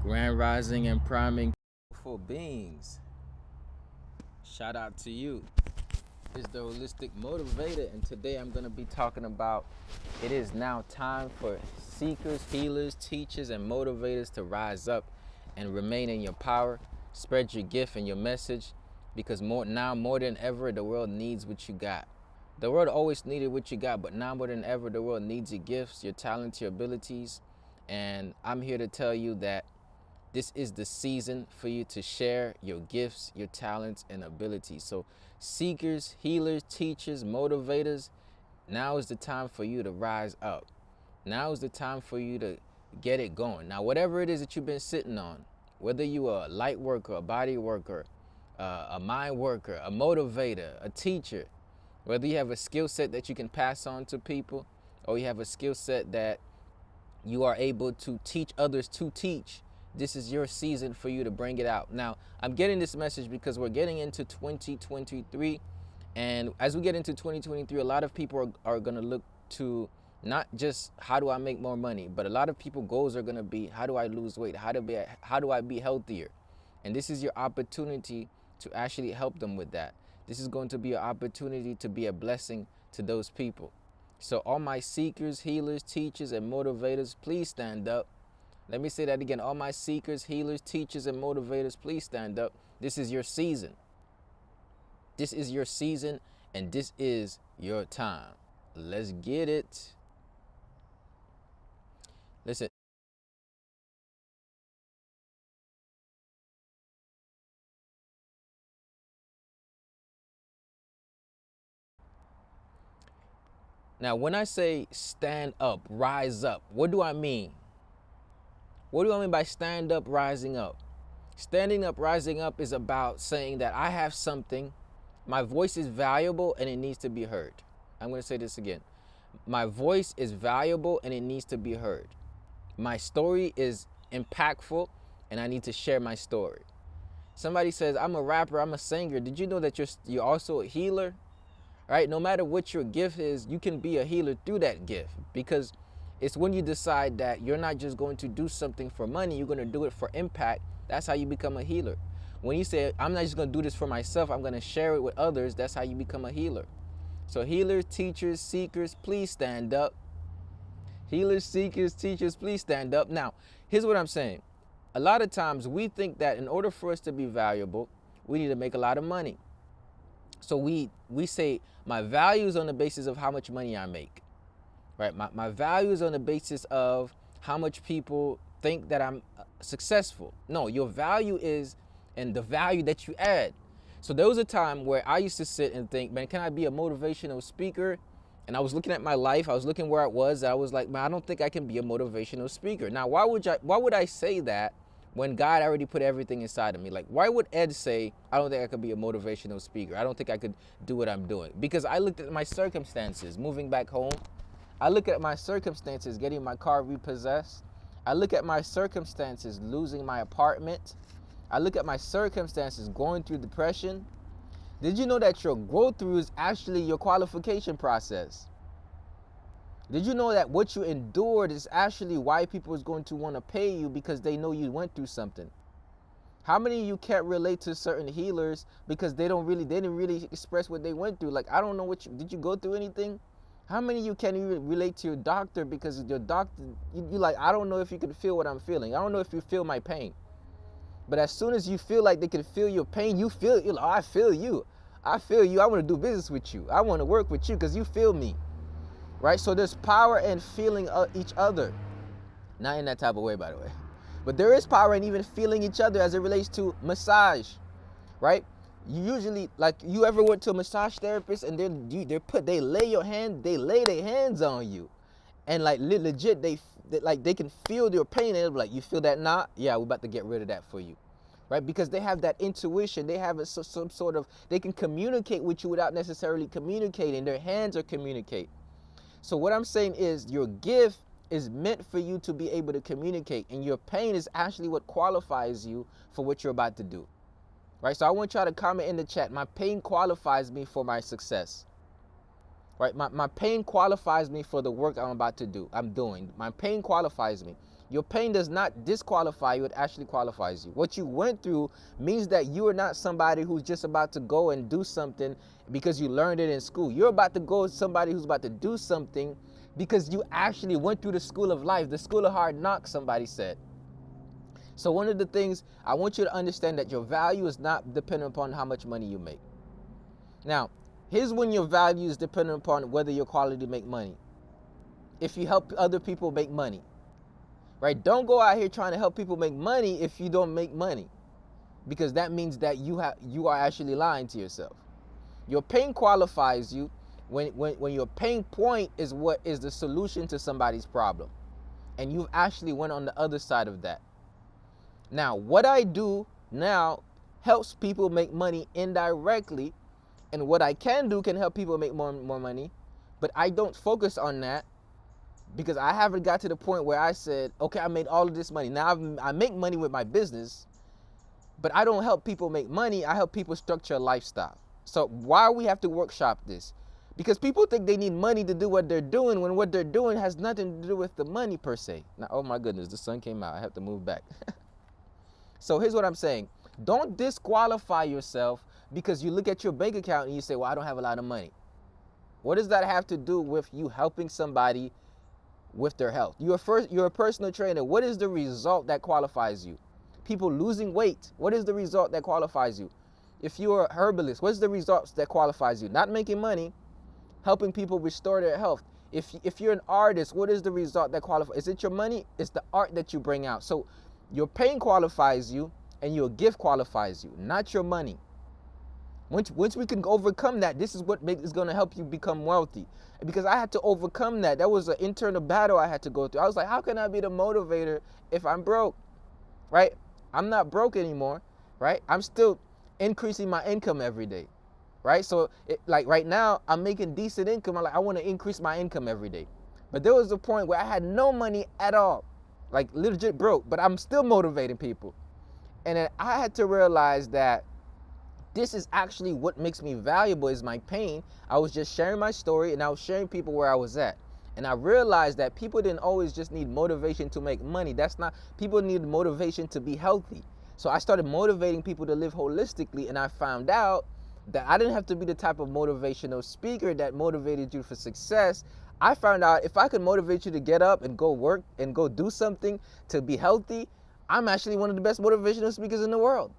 Grand Rising and priming beautiful beings. Shout out to you. It's the Holistic Motivator, and today I'm going to be talking about it is now time for seekers, healers, teachers, and motivators to rise up and remain in your power. Spread your gift and your message, because more than ever, the world needs what you got. The world always needed what you got, but now more than ever, the world needs your gifts, your talents, your abilities. And I'm here to tell you that this is the season for you to share your gifts, your talents, and abilities. So seekers, healers, teachers, motivators, now is the time for you to rise up. Now is the time for you to get it going. Now, whatever it is that you've been sitting on, whether you are a light worker, a body worker, a mind worker, a motivator, a teacher, whether you have a skill set that you can pass on to people, or you have a skill set that you are able to teach others to teach, this is your season for you to bring it out. Now, I'm getting this message because we're getting into 2023. And as we get into 2023, a lot of people are going to look to not just how do I make more money, but a lot of people goals are going to be, how do I lose weight? How do I be healthier? And this is your opportunity to actually help them with that. This is going to be an opportunity to be a blessing to those people. So all my seekers, healers, teachers, and motivators, please stand up. Let me say that again. All my seekers, healers, teachers, and motivators, please stand up. This is your season. This is your season, and this is your time. Let's get it. Listen. Now, when I say stand up, rise up, what do I mean? What do I mean by stand up, rising up? Standing up, rising up is about saying that I have something, my voice is valuable and it needs to be heard. I'm going to say this again. My voice is valuable and it needs to be heard. My story is impactful and I need to share my story. Somebody says, I'm a rapper, I'm a singer. Did you know that you're also a healer? Right? No matter what your gift is, you can be a healer through that gift, because it's when you decide that you're not just going to do something for money, you're going to do it for impact. That's how you become a healer. When you say, I'm not just going to do this for myself, I'm going to share it with others, that's how you become a healer. So healers, teachers, seekers, please stand up. Healers, seekers, teachers, please stand up. Now, here's what I'm saying. A lot of times we think that in order for us to be valuable, we need to make a lot of money. So we say my value is on the basis of how much money I make. Right? My value is on the basis of how much people think that I'm successful. No, your value is in the value that you add. So there was a time where I used to sit and think, man, can I be a motivational speaker? And I was looking at my life, I was looking where I was, and I was like, man, I don't think I can be a motivational speaker. Now, why would I say that when God already put everything inside of me? Like, why would Ed say, I don't think I could be a motivational speaker? I don't think I could do what I'm doing. Because I looked at my circumstances, moving back home. I look at my circumstances getting my car repossessed. I look at my circumstances losing my apartment. I look at my circumstances going through depression. Did you know that your growth through is actually your qualification process? Did you know that what you endured is actually why people is going to want to pay you, because they know you went through something? How many of you can't relate to certain healers because they didn't really express what they went through? Like, I don't know did you go through anything? How many of you can't even relate to your doctor because your doctor, you like, I don't know if you can feel what I'm feeling. I don't know if you feel my pain. But as soon as you feel like they can feel your pain, you're like, oh, I feel you. I feel you. I want to do business with you. I want to work with you because you feel me. Right? So there's power in feeling each other. Not in that type of way, by the way. But there is power in even feeling each other as it relates to massage. Right? You usually, like, you ever went to a massage therapist and they lay their hands on you, and like legit they can feel your pain, and they're like, you feel that knot? Yeah, we're about to get rid of that for you, right? Because they have that intuition, they have some sort of, they can communicate with you without necessarily communicating. Their hands are communicate. So what I'm saying is your gift is meant for you to be able to communicate, and your pain is actually what qualifies you for what you're about to do. Right, so I want y'all to comment in the chat. My pain qualifies me for my success. right? My pain qualifies me for the work I'm doing. My pain qualifies me. Your pain does not disqualify you, it actually qualifies you. What you went through means that you are not somebody who's just about to go and do something because you learned it in school. You're about to go somebody who's about to do something because you actually went through the school of life, the school of hard knocks, somebody said. So one of the things I want you to understand, that your value is not dependent upon how much money you make. Now, here's when your value is dependent upon whether your quality make money. If you help other people make money, right? Don't go out here trying to help people make money if you don't make money, because that means that you are actually lying to yourself. Your pain qualifies you when your pain point is what is the solution to somebody's problem, and you've actually went on the other side of that. Now, what I do now helps people make money indirectly, and what I can do can help people make more money, but I don't focus on that because I haven't got to the point where I said, okay, I made all of this money. Now I make money with my business, but I don't help people make money. I help people structure a lifestyle. So why we have to workshop this? Because people think they need money to do what they're doing when what they're doing has nothing to do with the money per se. Now, oh my goodness, the sun came out. I have to move back. So here's what I'm saying. Don't disqualify yourself because you look at your bank account and you say, well, I don't have a lot of money. What does that have to do with you helping somebody with their health? You're a personal trainer. What is the result that qualifies you? People losing weight. What is the result that qualifies you? If you're a herbalist, what's the results that qualifies you? Not making money, helping people restore their health. If you're an artist, what is the result that qualifies? Is it your money? It's the art that you bring out. So your pain qualifies you and your gift qualifies you, not your money. Once we can overcome that, this is what is going to help you become wealthy. Because I had to overcome that. That was an internal battle I had to go through. I was like, how can I be the motivator if I'm broke, right? I'm not broke anymore, right? I'm still increasing my income every day, right? So like right now, I'm making decent income. I'm like, I want to increase my income every day. But there was a point where I had no money at all, like legit broke, but I'm still motivating people. And then I had to realize that this is actually what makes me valuable, is my pain. I was just sharing my story and I was sharing people where I was at. And I realized that people didn't always just need motivation to make money. That's not, people need motivation to be healthy. So I started motivating people to live holistically, and I found out that I didn't have to be the type of motivational speaker that motivated you for success. I found out if I could motivate you to get up and go work and go do something to be healthy, I'm actually one of the best motivational speakers in the world.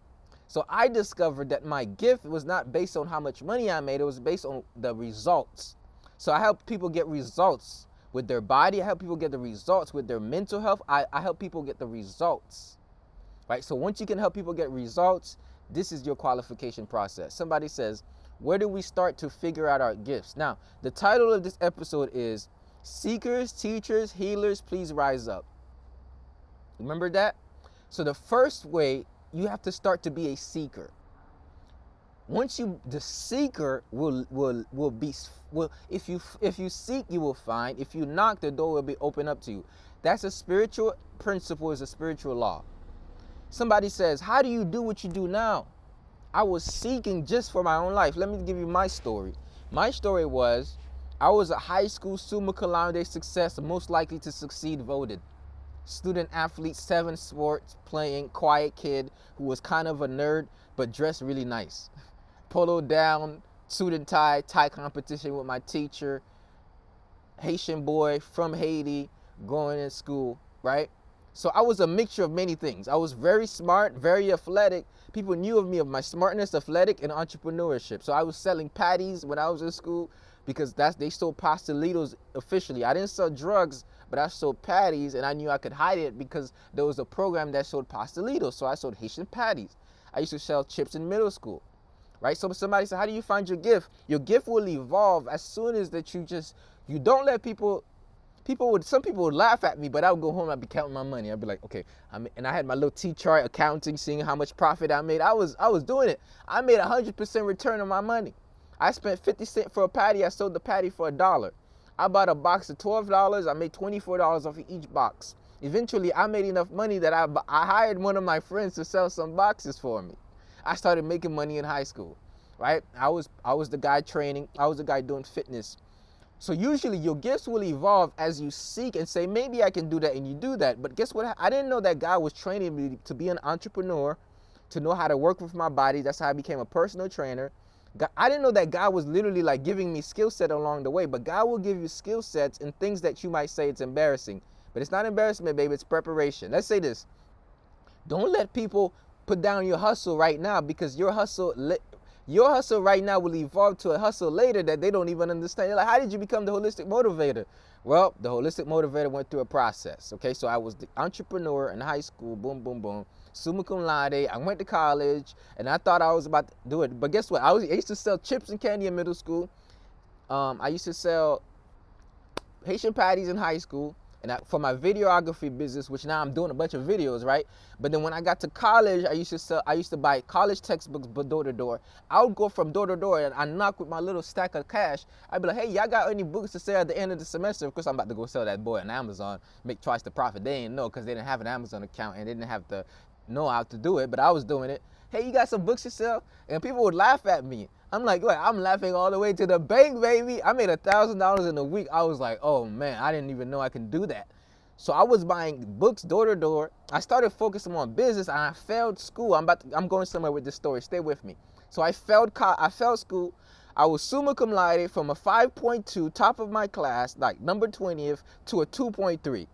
So I discovered that my gift was not based on how much money I made, it was based on the results. So I help people get results with their body, I help people get the results with their mental health, I help people get the results, right? So once you can help people get results, this is your qualification process. Somebody says, where do we start to figure out our gifts? Now, the title of this episode is Seekers, Teachers, Healers, Please Rise Up. Remember that? So the first way, you have to start to be a seeker. The seeker if you seek, you will find. If you knock, the door will be open up to you. That's a spiritual principle, is a spiritual law. Somebody says, how do you do what you do now? I was seeking just for my own life. Let me give you my story. My story was, I was a high school summa cum laude success, most likely to succeed voted. Student athlete, 7 sports playing, quiet kid who was kind of a nerd but dressed really nice. Polo down, suit and tie competition with my teacher. Haitian boy from Haiti, going in school, right? So I was a mixture of many things. I was very smart, very athletic. People knew of me, of my smartness, athletic, and entrepreneurship. So I was selling patties when I was in school because they sold pastelitos officially. I didn't sell drugs, but I sold patties, and I knew I could hide it because there was a program that sold pastelitos. So I sold Haitian patties. I used to sell chips in middle school, right? So somebody said, how do you find your gift? Your gift will evolve as soon as that you don't let some people would laugh at me, but I would go home, I'd be counting my money. I'd be like, okay, and I had my little T-chart accounting, seeing how much profit I made. I was doing it. I made 100% return on my money. I spent 50 cents for a patty. I sold the patty for $1. I bought a box of $12. I made $24 off of each box. Eventually, I made enough money that I hired one of my friends to sell some boxes for me. I started making money in high school, right? I was the guy training. I was the guy doing fitness. So usually your gifts will evolve as you seek and say, maybe I can do that, and you do that. But guess what? I didn't know that God was training me to be an entrepreneur, to know how to work with my body. That's how I became a personal trainer. I didn't know that God was literally like giving me skill set along the way, but God will give you skill sets and things that you might say it's embarrassing. But it's not embarrassment, baby, it's preparation. Let's say this. Don't let people put down your hustle right now, because your hustle right now will evolve to a hustle later that they don't even understand. You're like, how did you become the holistic motivator? Well, the holistic motivator went through a process. Okay, so I was the entrepreneur in high school, boom, boom, boom, summa cum laude. I went to college, and I thought I was about to do it. But guess what? I used to sell chips and candy in middle school. I used to sell Haitian patties in high school, and for my videography business, which now I'm doing a bunch of videos, right? But then when I got to college, I used to buy college textbooks, but door to door. I would go from door to door, and I knock with my little stack of cash. I'd be like, hey, y'all got any books to sell at the end of the semester? Of course, I'm about to go sell that boy on Amazon, make twice the profit. They didn't know, because they didn't have an Amazon account, and they didn't have to know how to do it, but I was doing it. Hey, you got some books to sell? And people would laugh at me. I'm like, wait, I'm laughing all the way to the bank, baby. I made $1,000 in a week. I was like, oh man, I didn't even know I can do that. So I was buying books door to door. I started focusing on business, and I failed school. I'm going somewhere with this story. Stay with me. So I failed school. I was summa cum laude from a 5.2, top of my class, like number 20th, to a 2.3.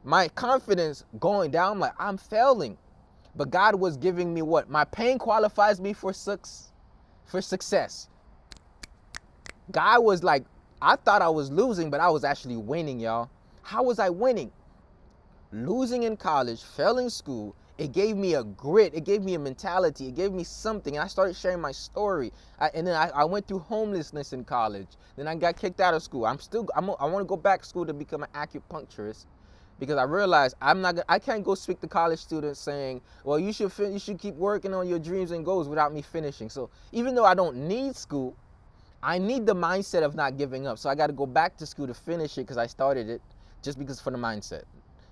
My confidence going down. I'm like, I'm failing. But God was giving me what? My pain qualifies me for success. God was like, I thought I was losing, but I was actually winning, y'all. How was I winning? Losing in college, failing school, it gave me a grit, it gave me a mentality, it gave me something. And I started sharing my story. And then I went through homelessness in college. Then I got kicked out of school. I want to go back to school to become an acupuncturist, because I realized I can't go speak to college students saying, well, you should keep working on your dreams and goals, without me finishing. So even though I don't need school, I need the mindset of not giving up. So I got to go back to school to finish it, because I started it just because for the mindset,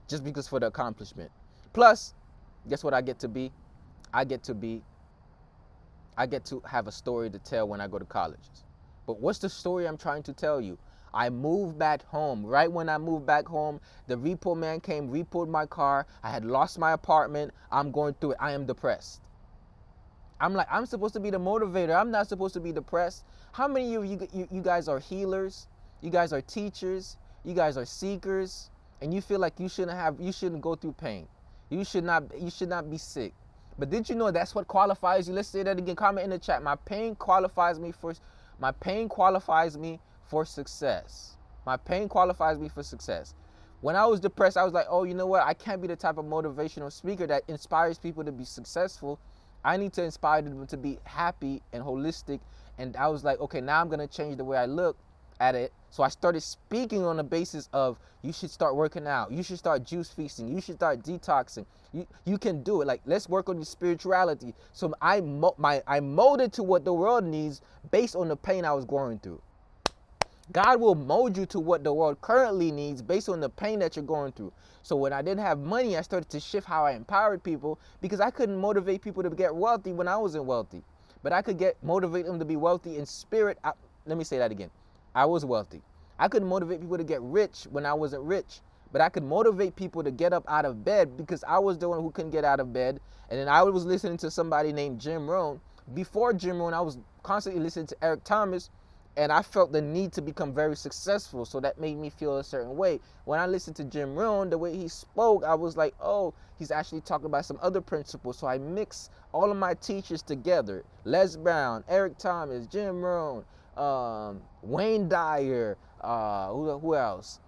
just because for the accomplishment. Plus, guess what I get to be? I get to have a story to tell when I go to colleges. But what's the story I'm trying to tell you? I moved back home. Right when I moved back home, the repo man came, repoed my car. I had lost my apartment. I'm going through it. I am depressed. I'm like, I'm supposed to be the motivator. I'm not supposed to be depressed. How many of you guys are healers? You guys are teachers. You guys are seekers. And you feel like you shouldn't go through pain. You should not be sick. But did you know that's what qualifies you? Let's say that again. Comment in the chat. My pain qualifies me for success. My pain qualifies me for success. When I was depressed, I was like, oh, you know what? I can't be the type of motivational speaker that inspires people to be successful. I need to inspire them to be happy and holistic. And I was like, okay, now I'm going to change the way I look at it. So I started speaking on the basis of, you should start working out. You should start juice feasting. You should start detoxing. You can do it. Like, let's work on your spirituality. So I molded to what the world needs based on the pain I was going through. God will mold you to what the world currently needs based on the pain that you're going through. So when I didn't have money, I started to shift how I empowered people, because I couldn't motivate people to get wealthy when I wasn't wealthy. But I could motivate them to be wealthy in spirit. Let me say that again. I was wealthy. I couldn't motivate people to get rich when I wasn't rich. But I could motivate people to get up out of bed, because I was the one who couldn't get out of bed. And then I was listening to somebody named Jim Rohn. Before Jim Rohn, I was constantly listening to Eric Thomas. And I felt the need to become very successful, so that made me feel a certain way. When I listened to Jim Rohn, the way he spoke, I was like, oh, he's actually talking about some other principles. So I mixed all of my teachers together. Les Brown, Eric Thomas, Jim Rohn, Wayne Dyer, who else?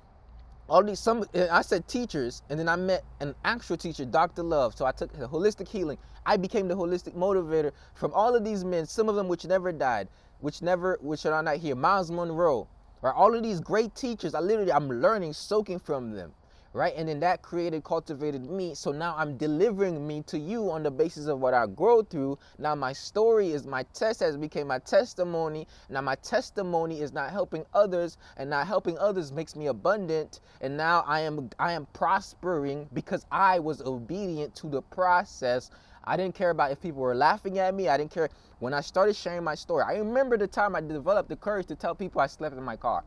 I said teachers, and then I met an actual teacher, Dr. Love. So I took the holistic healing. I became the holistic motivator from all of these men, some of them which never died, which are not here. Miles Monroe, right? All of these great teachers, I'm learning, soaking from them, right? And then that cultivated me. So now I'm delivering me to you on the basis of what I grow through. Now my story is my test has become my testimony. Now my testimony is not helping others, and not helping others makes me abundant. And now I am prospering because I was obedient to the process. I didn't care about if people were laughing at me. I didn't care. When I started sharing my story, I remember the time I developed the courage to tell people I slept in my car.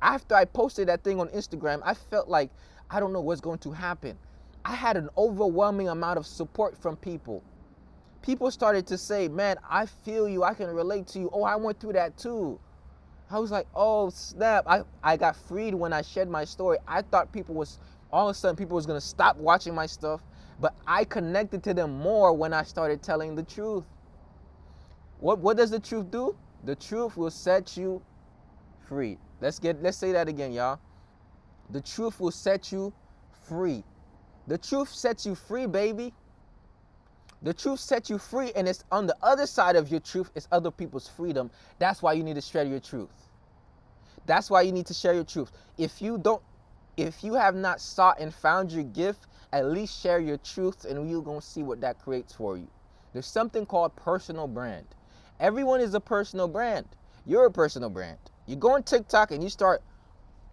After I posted that thing on Instagram, I felt like I don't know what's going to happen. I had an overwhelming amount of support from people. People started to say, man, I feel you. I can relate to you. Oh, I went through that too. I was like, oh, snap. I got freed when I shared my story. I thought all of a sudden people was going to stop watching my stuff. But I connected to them more when I started telling the truth. What does the truth do? The truth will set you free. Let's say that again, y'all. The truth will set you free. The truth sets you free, baby. The truth sets you free, and it's on the other side of your truth is other people's freedom. That's why you need to share your truth. That's why you need to share your truth. If you have not sought and found your gift, at least share your truth, and you're going to see what that creates for you. There's something called personal brand. Everyone is a personal brand. You're a personal brand. You go on TikTok and you start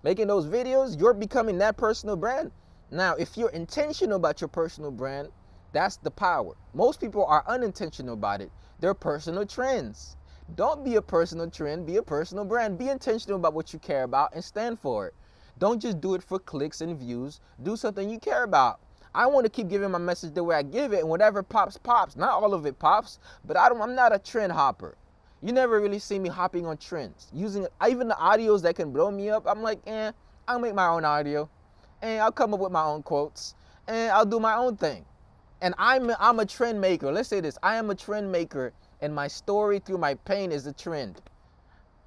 making those videos, you're becoming that personal brand. Now, if you're intentional about your personal brand, that's the power. Most people are unintentional about it. They're personal trends. Don't be a personal trend, be a personal brand. Be intentional about what you care about and stand for it. Don't just do it for clicks and views. Do something you care about. I want to keep giving my message the way I give it, and whatever pops, pops. Not all of it pops, but I'm not a trend hopper. You never really see me hopping on trends. Using even the audios that can blow me up, I'm like, I'll make my own audio, and I'll come up with my own quotes, and I'll do my own thing. And I'm a trend maker. Let's say this. I am a trend maker, and my story through my pain is a trend.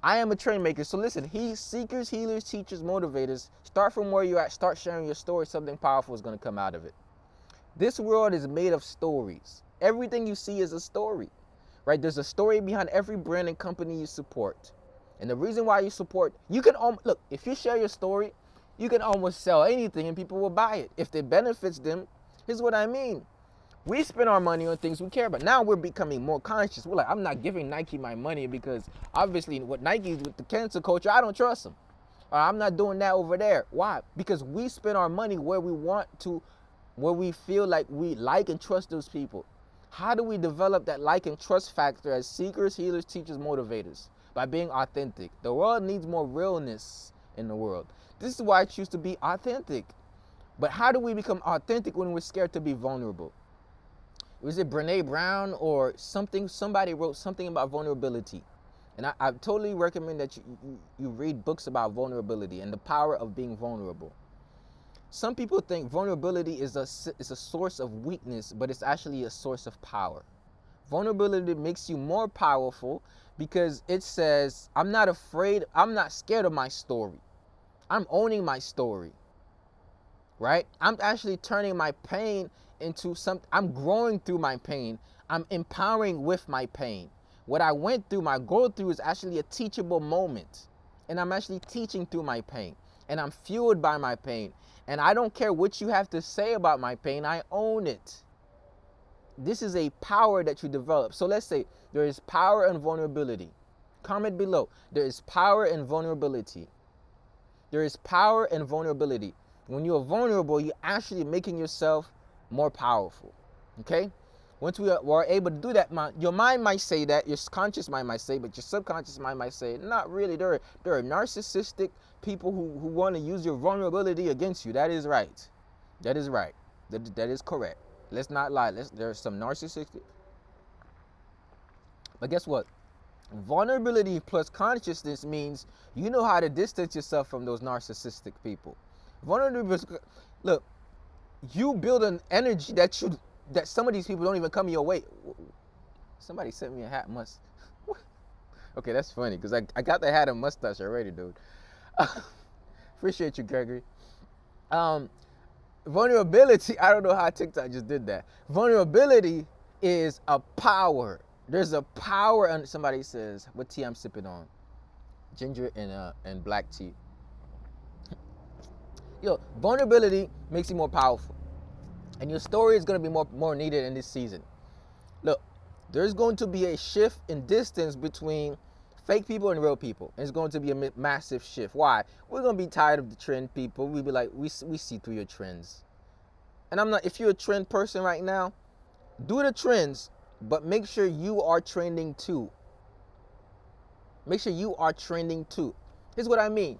I am a trend maker. So listen, seekers, healers, teachers, motivators, start from where you're at. Start sharing your story. Something powerful is going to come out of it. This world is made of stories. Everything you see is a story, right? There's a story behind every brand and company you support. And the reason why you support, look, if you share your story, you can almost sell anything and people will buy it. If it benefits them, here's what I mean. We spend our money on things we care about. Now we're becoming more conscious. We're like, I'm not giving Nike my money because obviously what Nike's with the cancel culture, I don't trust them. Or I'm not doing that over there. Why? Because we spend our money where we want to, where we feel like we like and trust those people. How do we develop that like and trust factor as seekers, healers, teachers, motivators? By being authentic. The world needs more realness in the world. This is why I choose to be authentic. But how do we become authentic when we're scared to be vulnerable? Was it Brene Brown or something? Somebody wrote something about vulnerability. And I totally recommend that you read books about vulnerability and the power of being vulnerable. Some people think vulnerability is a source of weakness, but it's actually a source of power. Vulnerability makes you more powerful because it says, I'm not afraid, I'm not scared of my story. I'm owning my story, right? I'm actually turning my pain into something. I'm growing through my pain. I'm empowering with my pain. What I went through, my growth through is actually a teachable moment. And I'm actually teaching through my pain. And I'm fueled by my pain. And I don't care what you have to say about my pain. I own it. This is a power that you develop. So let's say there is power and vulnerability. Comment below. There is power and vulnerability. There is power and vulnerability. When you're vulnerable, you're actually making yourself more powerful. Okay? Once we are able to do that, your mind might say that, your conscious mind might say, but your subconscious mind might say, not really. There are narcissistic people who want to use your vulnerability against you. That is right. That is right. That is correct. Let's not lie. There are some narcissistic. But guess what? Vulnerability plus consciousness means you know how to distance yourself from those narcissistic people. Vulnerability, look, you build an energy that some of these people don't even come your way. Somebody sent me a hat Okay, that's funny because I got the hat and mustache already, dude. Appreciate you, Gregory. Vulnerability, I don't know how TikTok just did that. Vulnerability is a power. There's a power, and somebody says, what tea I'm sipping on? Ginger and black tea. Vulnerability makes you more powerful. And your story is going to be more needed in this season. Look, there's going to be a shift in distance between fake people and real people. And it's going to be a massive shift. Why? We're going to be tired of the trend people. We'll be like, we see through your trends. And if you're a trend person right now, do the trends, but make sure you are trending too. Make sure you are trending too. Here's what I mean.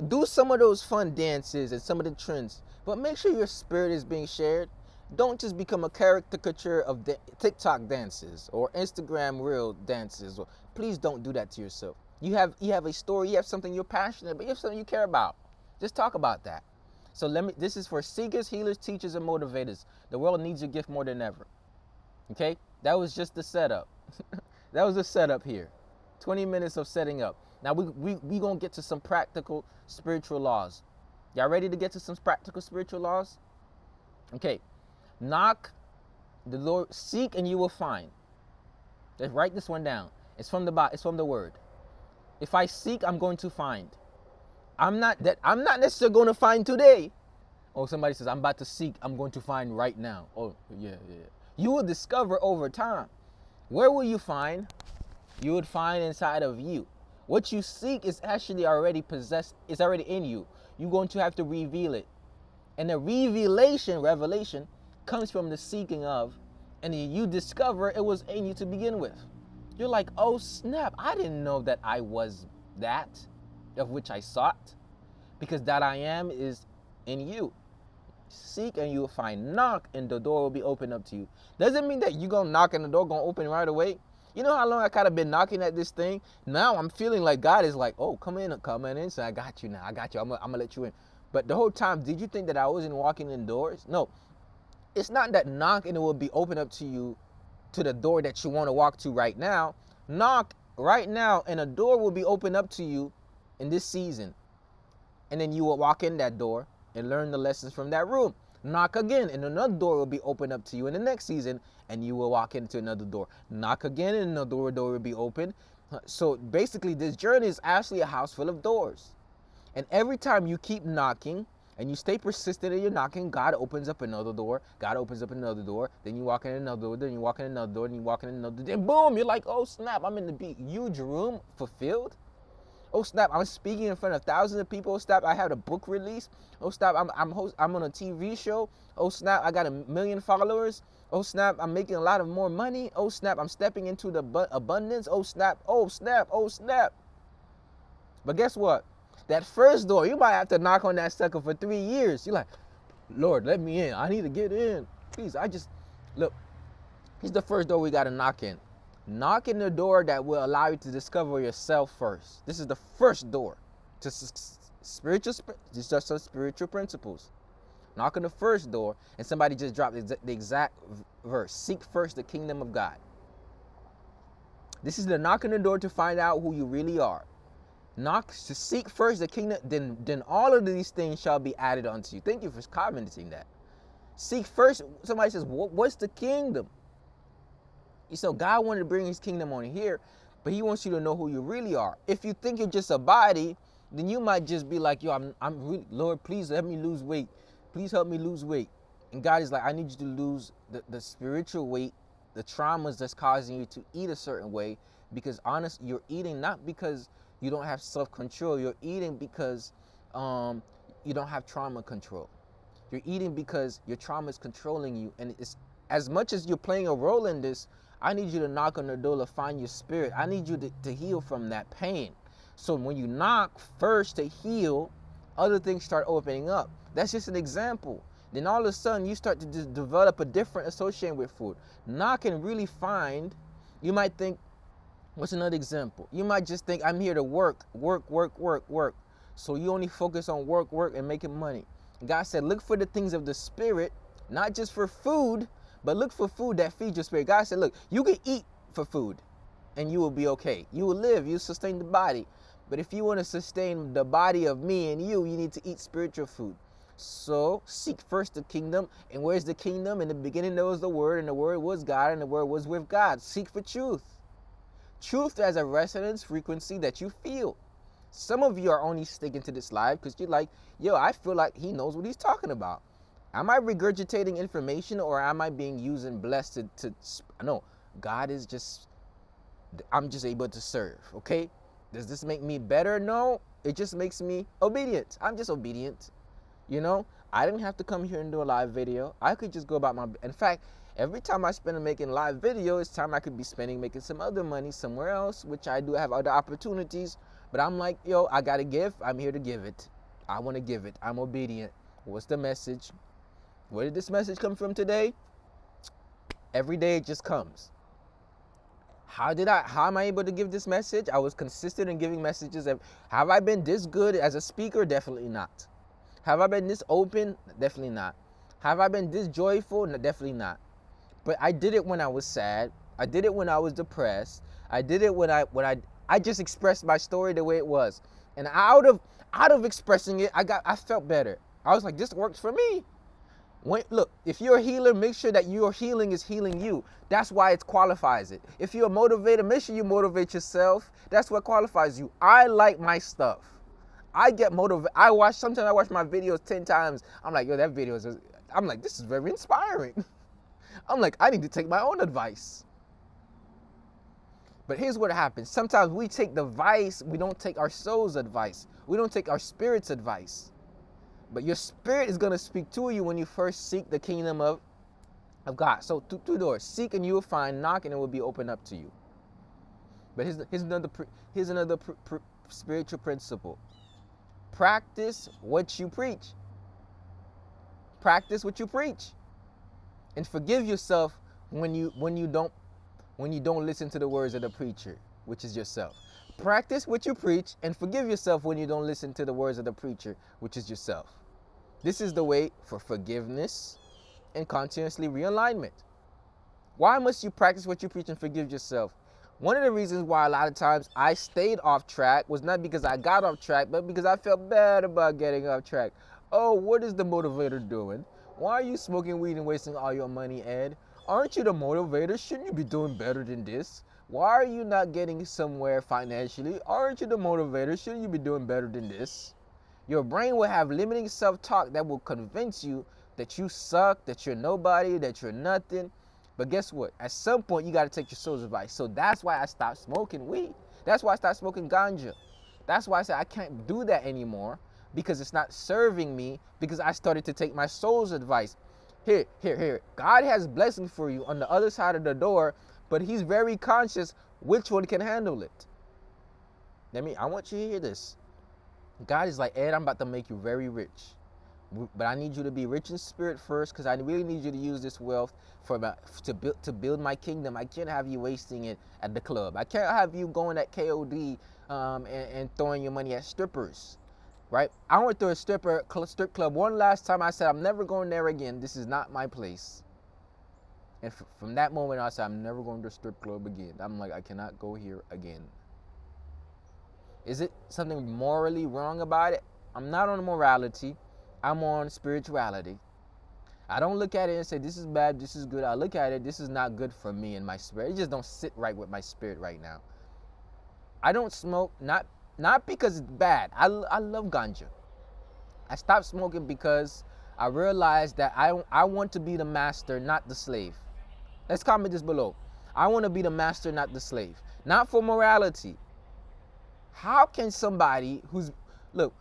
Do some of those fun dances and some of the trends, but make sure your spirit is being shared. Don't just become a caricature of TikTok dances or Instagram reel dances. Please don't do that to yourself. You have a story, you have something you're passionate about, you have something you care about. Just talk about that. So this is for seekers, healers, teachers, and motivators. The world needs your gift more than ever. Okay? That was just the setup. That was the setup here. 20 minutes of setting up. Now we gonna get to some practical spiritual laws. Y'all ready to get to some practical spiritual laws? Okay. Knock, the Lord, seek and you will find. Let's write this one down. It's from the word. If I seek, I'm going to find. I'm not necessarily going to find today. Oh, somebody says, I'm about to seek, I'm going to find right now. Oh, yeah. You will discover over time. Where will you find? You would find inside of you. What you seek is actually already possessed, it's already in you. You're going to have to reveal it. And the revelation, comes from the seeking of, and you discover it was in you to begin with. You're like, oh snap, I didn't know that I was that of which I sought, because that I am is in you. Seek and you will find. Knock and the door will be opened up to you. Doesn't mean that you're going to knock and the door going to open right away. You know how long I kind of been knocking at this thing? Now I'm feeling like God is like, oh, come in. So I got you now. I got you. I'm going to let you in. But the whole time, did you think that I wasn't walking in doors? No. It's not that knock and it will be open up to you to the door that you want to walk to right now. Knock right now and a door will be opened up to you in this season. And then you will walk in that door and learn the lessons from that room. Knock again and another door will be opened up to you in the next season and you will walk into another door. Knock again and another door will be open. So basically this journey is actually a house full of doors. And every time you keep knocking and you stay persistent in your knocking, God opens up another door. God opens up another door. Then you walk in another door. Then you walk in another door. Then you walk in another door. Then boom, you're like, oh snap, I'm in the big huge room fulfilled. Oh snap, I'm speaking in front of thousands of people. Oh snap, I had a book release. Oh snap, I'm on a TV show. Oh snap, I got 1 million followers. Oh snap, I'm making a lot of more money. Oh snap, I'm stepping into the abundance. Oh snap, oh snap, oh snap. But guess what? That first door, you might have to knock on that sucker for 3 years. You're like, Lord, let me in. I need to get in. Please, look, here's the first door we got to knock in. Knock in the door that will allow you to discover yourself first. This is the first door to spiritual. These are some spiritual principles. Knock on the first door, and somebody just dropped the exact verse. Seek first the kingdom of God. This is the knock on the door to find out who you really are. Knock to seek first the kingdom, then all of these things shall be added unto you. Thank you for commenting that. Seek first. Somebody says, what's the kingdom? So God wanted to bring his kingdom on here, but he wants you to know who you really are. If you think you're just a body, then you might just be like, yo, I'm really, Lord, please let me lose weight. Please help me lose weight. And God is like, I need you to lose the spiritual weight, the traumas that's causing you to eat a certain way, because honestly, you're eating not because you don't have self-control. You're eating because you don't have trauma control. You're eating because your trauma is controlling you. And it's as much as you're playing a role in this, I need you to knock on the door to find your spirit. I need you to heal from that pain. So when you knock first to heal, other things start opening up. That's just an example. Then all of a sudden you start to just develop a different association with food. Knock and really find, you might think, what's another example? You might just think, I'm here to work. So you only focus on work, and making money. God said, look for the things of the spirit, not just for food, but look for food that feeds your spirit. God said, look, you can eat for food and you will be okay. You will live, you sustain the body. But if you want to sustain the body of me and you need to eat spiritual food. So seek first the kingdom. And where's the kingdom? In the beginning there was the word, and the word was God, and the word was with God. Seek for truth. Truth as a resonance frequency that you feel. Some of you are only sticking to this live because you're like, yo, I feel like he knows what he's talking about. Am I regurgitating information, or am I being used and blessed to no, God is just, I'm just able to serve, okay? Does this make me better? No, it just makes me obedient. I'm just obedient, you know? I didn't have to come here and do a live video. I could just go about my, in fact, every time I spend making live video, it's time I could be spending making some other money somewhere else, which I do have other opportunities. But I'm like, yo, I got a gift. I'm here to give it. I want to give it. I'm obedient. What's the message? Where did this message come from today? Every day it just comes. How am I able to give this message? I was consistent in giving messages. Have I been this good as a speaker? Definitely not. Have I been this open? Definitely not. Have I been this joyful? No, definitely not. But I did it when I was sad. I did it when I was depressed. I did it when I just expressed my story the way it was. And out of expressing it, I felt better. I was like, this works for me. Look, if you're a healer, make sure that your healing is healing you. That's why it qualifies it. If you're a motivator, make sure you motivate yourself. That's what qualifies you. I like my stuff. I get motivated. Sometimes I watch my videos 10 times. I'm like, yo, I'm like, this is very inspiring. I'm like, I need to take my own advice. But here's what happens. Sometimes we take the advice, we don't take our soul's advice. We don't take our spirit's advice. But your spirit is going to speak to you when you first seek the kingdom of God. So two doors. Seek and you will find. Knock and it will be opened up to you. But here's another spiritual principle. Practice what you preach. Practice what you preach. And forgive yourself when you don't listen to the words of the preacher, which is yourself. Practice what you preach and forgive yourself when you don't listen to the words of the preacher, which is yourself. This is the way for forgiveness and continuously realignment. Why must you practice what you preach and forgive yourself? One of the reasons why a lot of times I stayed off track was not because I got off track, but because I felt bad about getting off track. Oh, what is the motivator doing? Why are you smoking weed and wasting all your money, Ed? Aren't you the motivator? Shouldn't you be doing better than this? Why are you not getting somewhere financially? Aren't you the motivator? Shouldn't you be doing better than this? Your brain will have limiting self-talk that will convince you that you suck, that you're nobody, that you're nothing. But guess what? At some point, you got to take your soul's advice. So that's why I stopped smoking weed. That's why I stopped smoking ganja. That's why I said I can't do that anymore because it's not serving me, because I started to take my soul's advice. Here. God has blessing for you on the other side of the door, but he's very conscious which one can handle it. I want you to hear this. God is like, Ed, I'm about to make you very rich. But I need you to be rich in spirit first, because I really need you to use this wealth to build my kingdom. I can't have you wasting it at the club. I can't have you going at KOD and throwing your money at strippers. Right? I went to a strip club one last time. I said, I'm never going there again. This is not my place. And from that moment, I said, I'm never going to a strip club again. I'm like, I cannot go here again. Is it something morally wrong about it? I'm not on morality. I'm on spirituality. I don't look at it and say, this is bad, this is good. I look at it, this is not good for me and my spirit. It just don't sit right with my spirit right now. I don't smoke, not because it's bad. I love ganja. I stopped smoking because I realized that I want to be the master, not the slave. Let's comment this below. I want to be the master, not the slave. Not for morality. How can somebody look,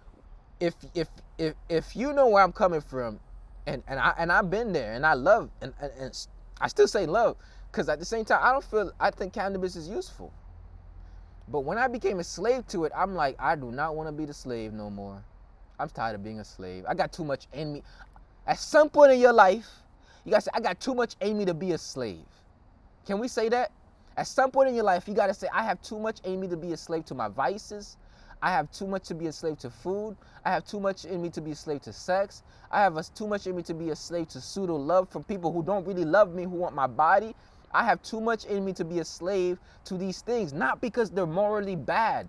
if you know where I'm coming from, and I've been there, and I love, and I still say love, because at the same time, I think cannabis is useful. But when I became a slave to it, I'm like, I do not want to be the slave no more. I'm tired of being a slave. I got too much in me. At some point in your life, you gotta say, I got too much in me to be a slave. Can we say that? At some point in your life, you gotta say, I have too much in me to be a slave to my vices. I have too much to be a slave to food. I have too much in me to be a slave to sex. I have too much in me to be a slave to pseudo love from people who don't really love me, who want my body. I have too much in me to be a slave to these things, not because they're morally bad.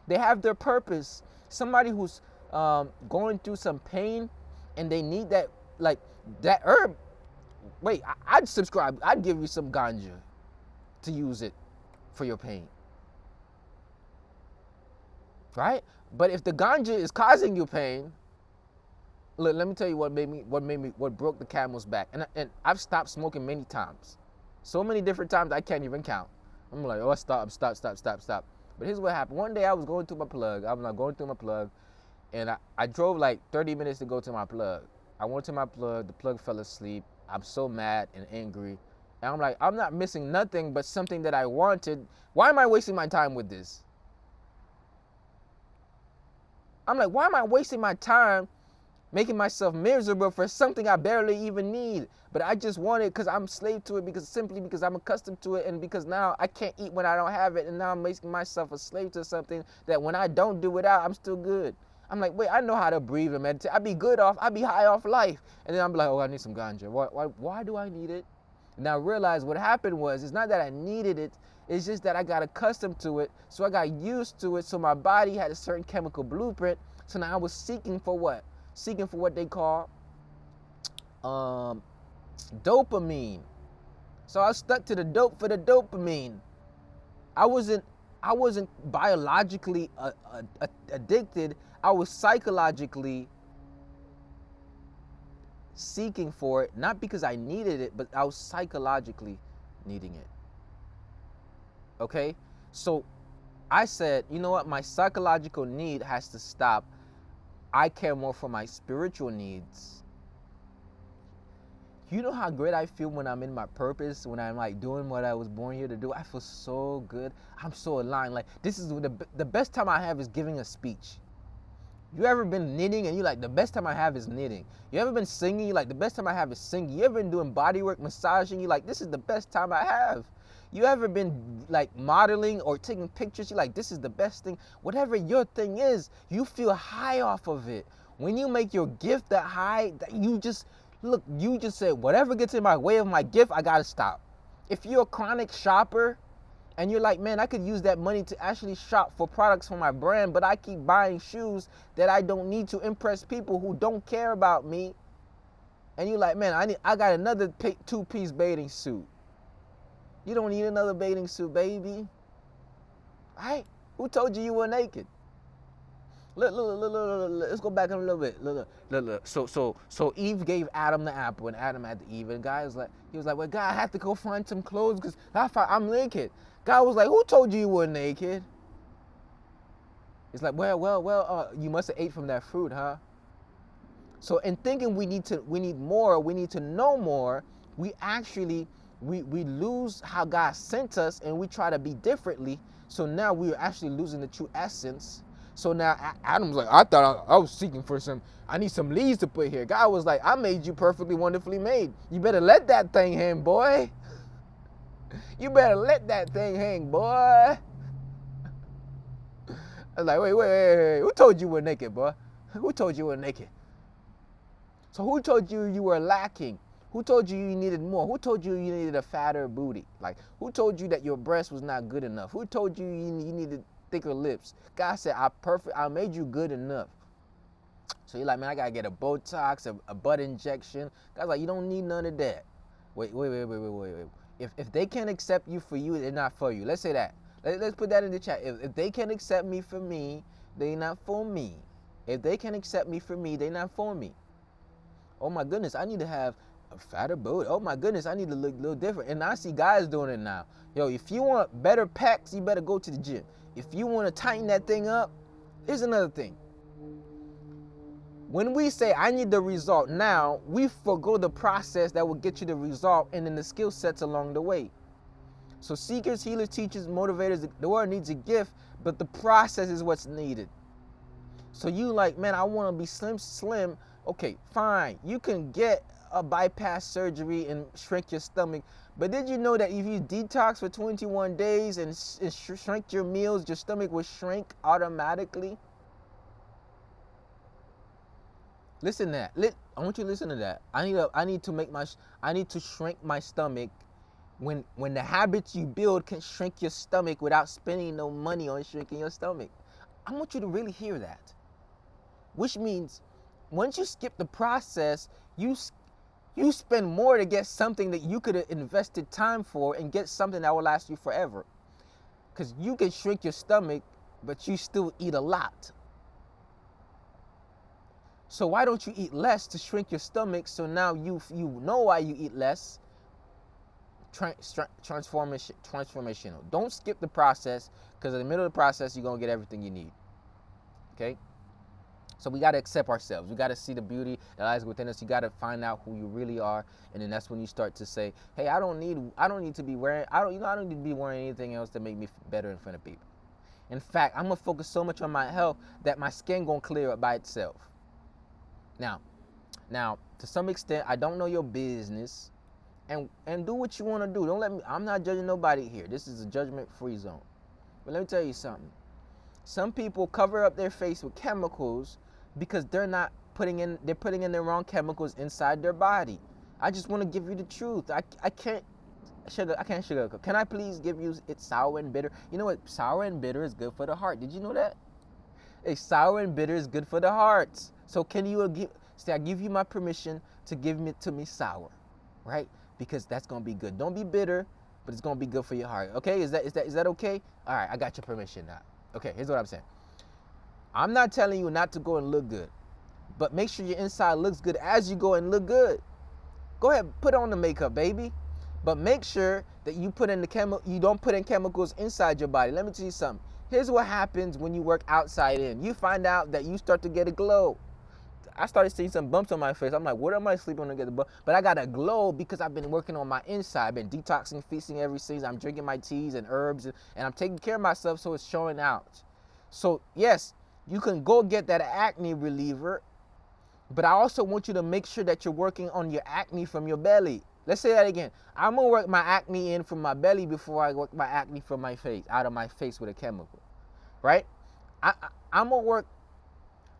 They have their purpose. Somebody who's going through some pain and they need that herb. Wait, I'd subscribe. I'd give you some ganja to use it for your pain. Right? But if the ganja is causing you pain, look, let me tell you what broke the camel's back. And I've stopped smoking many times. So many different times I can't even count. I'm like, oh, stop. But here's what happened. One day I was going through my plug. And I drove like 30 minutes to go to my plug. I went to my plug. The plug fell asleep. I'm so mad and angry. And I'm like, I'm not missing nothing but something that I wanted. Why am I wasting my time with this? I'm like, why am I wasting my time making myself miserable for something I barely even need? But I just want it because I'm slave to it, simply because I'm accustomed to it, and because now I can't eat when I don't have it, and now I'm making myself a slave to something that when I don't do it out, I'm still good. I'm like, wait, I know how to breathe and meditate. I be high off life. And then I'm like, oh, I need some ganja. Why do I need it? And I realized what happened was, it's not that I needed it, it's just that I got accustomed to it, so I got used to it, so my body had a certain chemical blueprint, so now I was seeking for what? Seeking for what they call dopamine. So I stuck to the dope for the dopamine. I wasn't biologically addicted, I was psychologically seeking for it, not because I needed it, but I was psychologically needing it. Okay? So I said, you know what? My psychological need has to stop. I care more for my spiritual needs. You know how great I feel when I'm in my purpose, when I'm like doing what I was born here to do? I feel so good. I'm so aligned. Like, this is the best time I have is giving a speech. You ever been knitting and you like, the best time I have is knitting? You ever been singing? You like, the best time I have is singing? You ever been doing body work, massaging? You like, this is the best time I have? You ever been like modeling or taking pictures? You like, this is the best thing? Whatever your thing is, you feel high off of it. When you make your gift that high, that you just said, whatever gets in my way of my gift, I gotta stop. If you're a chronic shopper, and you're like, man, I could use that money to actually shop for products for my brand, but I keep buying shoes that I don't need to impress people who don't care about me. And you're like, man, I got another two-piece bathing suit. You don't need another bathing suit, baby. Right? Who told you were naked? Look, let's go back a little bit. Look. So Eve gave Adam the apple, and Adam had the Eve. And he was like, well, God, I have to go find some clothes because I'm naked. God was like, who told you were naked? It's like, well, you must have ate from that fruit, huh? So in thinking we need more, we need to know more, we lose how God sent us, and we try to be differently. So now we are actually losing the true essence. So now Adam's like, I thought I was seeking for I need some leaves to put here. God was like, I made you perfectly, wonderfully made. You better let that thing hang, boy. You better let that thing hang, boy. I was like, wait. Who told you were naked, boy? Who told you were naked? So who told you you were lacking? Who told you you needed more? Who told you you needed a fatter booty? Like, who told you that your breast was not good enough? Who told you you needed thicker lips? God said, I made you good enough. So you're like, man, I gotta get a Botox, a butt injection. God's like, you don't need none of that. Wait. If they can't accept you for you, they're not for you. Let's say that. Let's put that in the chat. If they can accept me for me, they're not for me. If they can accept me for me, they're not for me. Oh my goodness, I need to have a fatter booty. Oh my goodness, I need to look a little different. And I see guys doing it now. Yo, if you want better pecs, you better go to the gym. If you want to tighten that thing up, here's another thing. When we say I need the result now, we forgo the process that will get you the result, and then the skill sets along the way. So seekers, healers, teachers, motivators, the world needs a gift, but the process is what's needed. So you like, man, I want to be slim. Okay, fine. You can get a bypass surgery and shrink your stomach. But did you know that if you detox for 21 days and shrink your meals, your stomach will shrink automatically? Listen to that. I want you to listen to that. I need to shrink my stomach. When the habits you build can shrink your stomach without spending no money on shrinking your stomach. I want you to really hear that. Which means once you skip the process, you spend more to get something that you could have invested time for and get something that will last you forever. Because you can shrink your stomach, but you still eat a lot. So why don't you eat less to shrink your stomach, so now you know why you eat less? Transformational. Don't skip the process, because in the middle of the process, you're going to get everything you need. Okay? So we got to accept ourselves. We got to see the beauty that lies within us. You got to find out who you really are, and then that's when you start to say, "Hey, I don't need to be wearing. I don't need to be wearing anything else to make me better in front of people. In fact, I'm gonna focus so much on my health that my skin gonna clear up by itself. Now, to some extent, I don't know your business, and do what you want to do. Don't let me. I'm not judging nobody here. This is a judgment-free zone. But let me tell you something. Some people cover up their face with chemicals because they're putting in the wrong chemicals inside their body. I just want to give you the truth. I can't sugarcoat. Can I please give you it's sour and bitter? You know what? Sour and bitter is good for the heart. Did you know that? It's sour and bitter is good for the heart. So can you say I give you my permission to give it to me sour, right? Because that's gonna be good. Don't be bitter, but it's gonna be good for your heart. Okay? Is that okay? All right, I got your permission now. Okay, here's what I'm saying. I'm not telling you not to go and look good, but make sure your inside looks good as you go and look good. Go ahead, put on the makeup, baby, but make sure that you don't put in chemicals inside your body. Let me tell you something. Here's what happens when you work outside in. You find out that you start to get a glow. I started seeing some bumps on my face. I'm like, what am I sleeping on to get the bump? But I got a glow because I've been working on my inside. I've been detoxing, feasting every season. I'm drinking my teas and herbs, and I'm taking care of myself, so it's showing out. So yes, you can go get that acne reliever, but I also want you to make sure that you're working on your acne from your belly. Let's say that again. I'm gonna work my acne in from my belly before I work my acne from my face, out of my face with a chemical, right? I'm gonna work,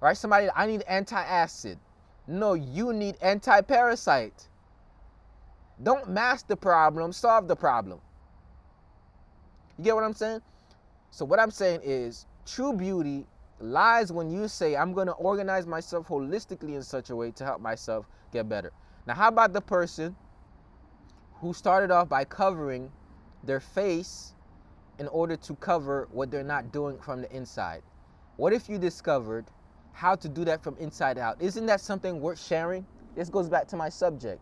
right? Somebody, I need anti-acid. No, you need anti-parasite. Don't mask the problem, solve the problem. You get what I'm saying? So what I'm saying is, true beauty lies when you say, I'm gonna organize myself holistically in such a way to help myself get better. Now, how about the person who started off by covering their face in order to cover what they're not doing from the inside? What if you discovered how to do that from inside out? Isn't that something worth sharing? This goes back to my subject.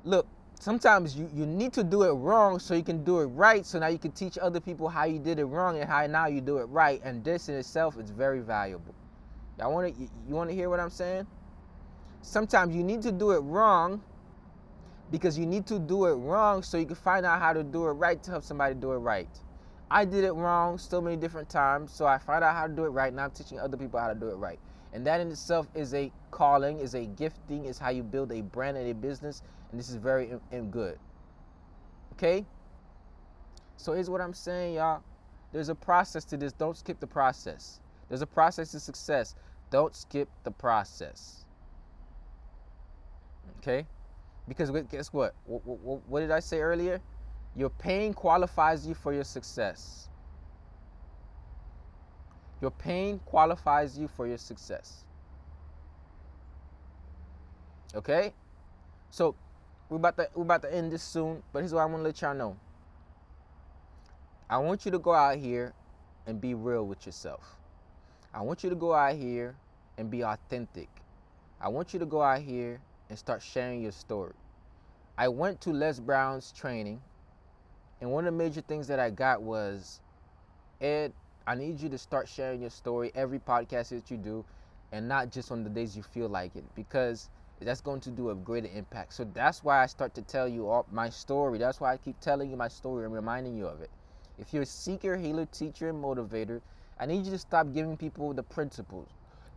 Look, sometimes you need to do it wrong so you can do it right, so now you can teach other people how you did it wrong and how now you do it right, and this in itself is very valuable. You want to hear what I'm saying? Sometimes you need to do it wrong because you need to do it wrong so you can find out how to do it right to help somebody do it right. I did it wrong so many different times, so I found out how to do it right. Now I'm teaching other people how to do it right. And that in itself is a calling, is a gifting, is how you build a brand and a business, and this is very good. Okay? So here's what I'm saying, y'all. There's a process to this. Don't skip the process. There's a process to success. Don't skip the process. Okay? Because guess what? What did I say earlier? Your pain qualifies you for your success. Your pain qualifies you for your success. Okay? So we're about to end this soon, but here's what I want to let y'all know. I want you to go out here and be real with yourself. I want you to go out here and be authentic. I want you to go out here and start sharing your story. I went to Les Brown's training, and one of the major things that I got was, Ed, I need you to start sharing your story every podcast that you do, and not just on the days you feel like it, because that's going to do a greater impact. So that's why I start to tell you all my story. That's why I keep telling you my story and reminding you of it. If you're a seeker, healer, teacher, and motivator, I need you to stop giving people the principles.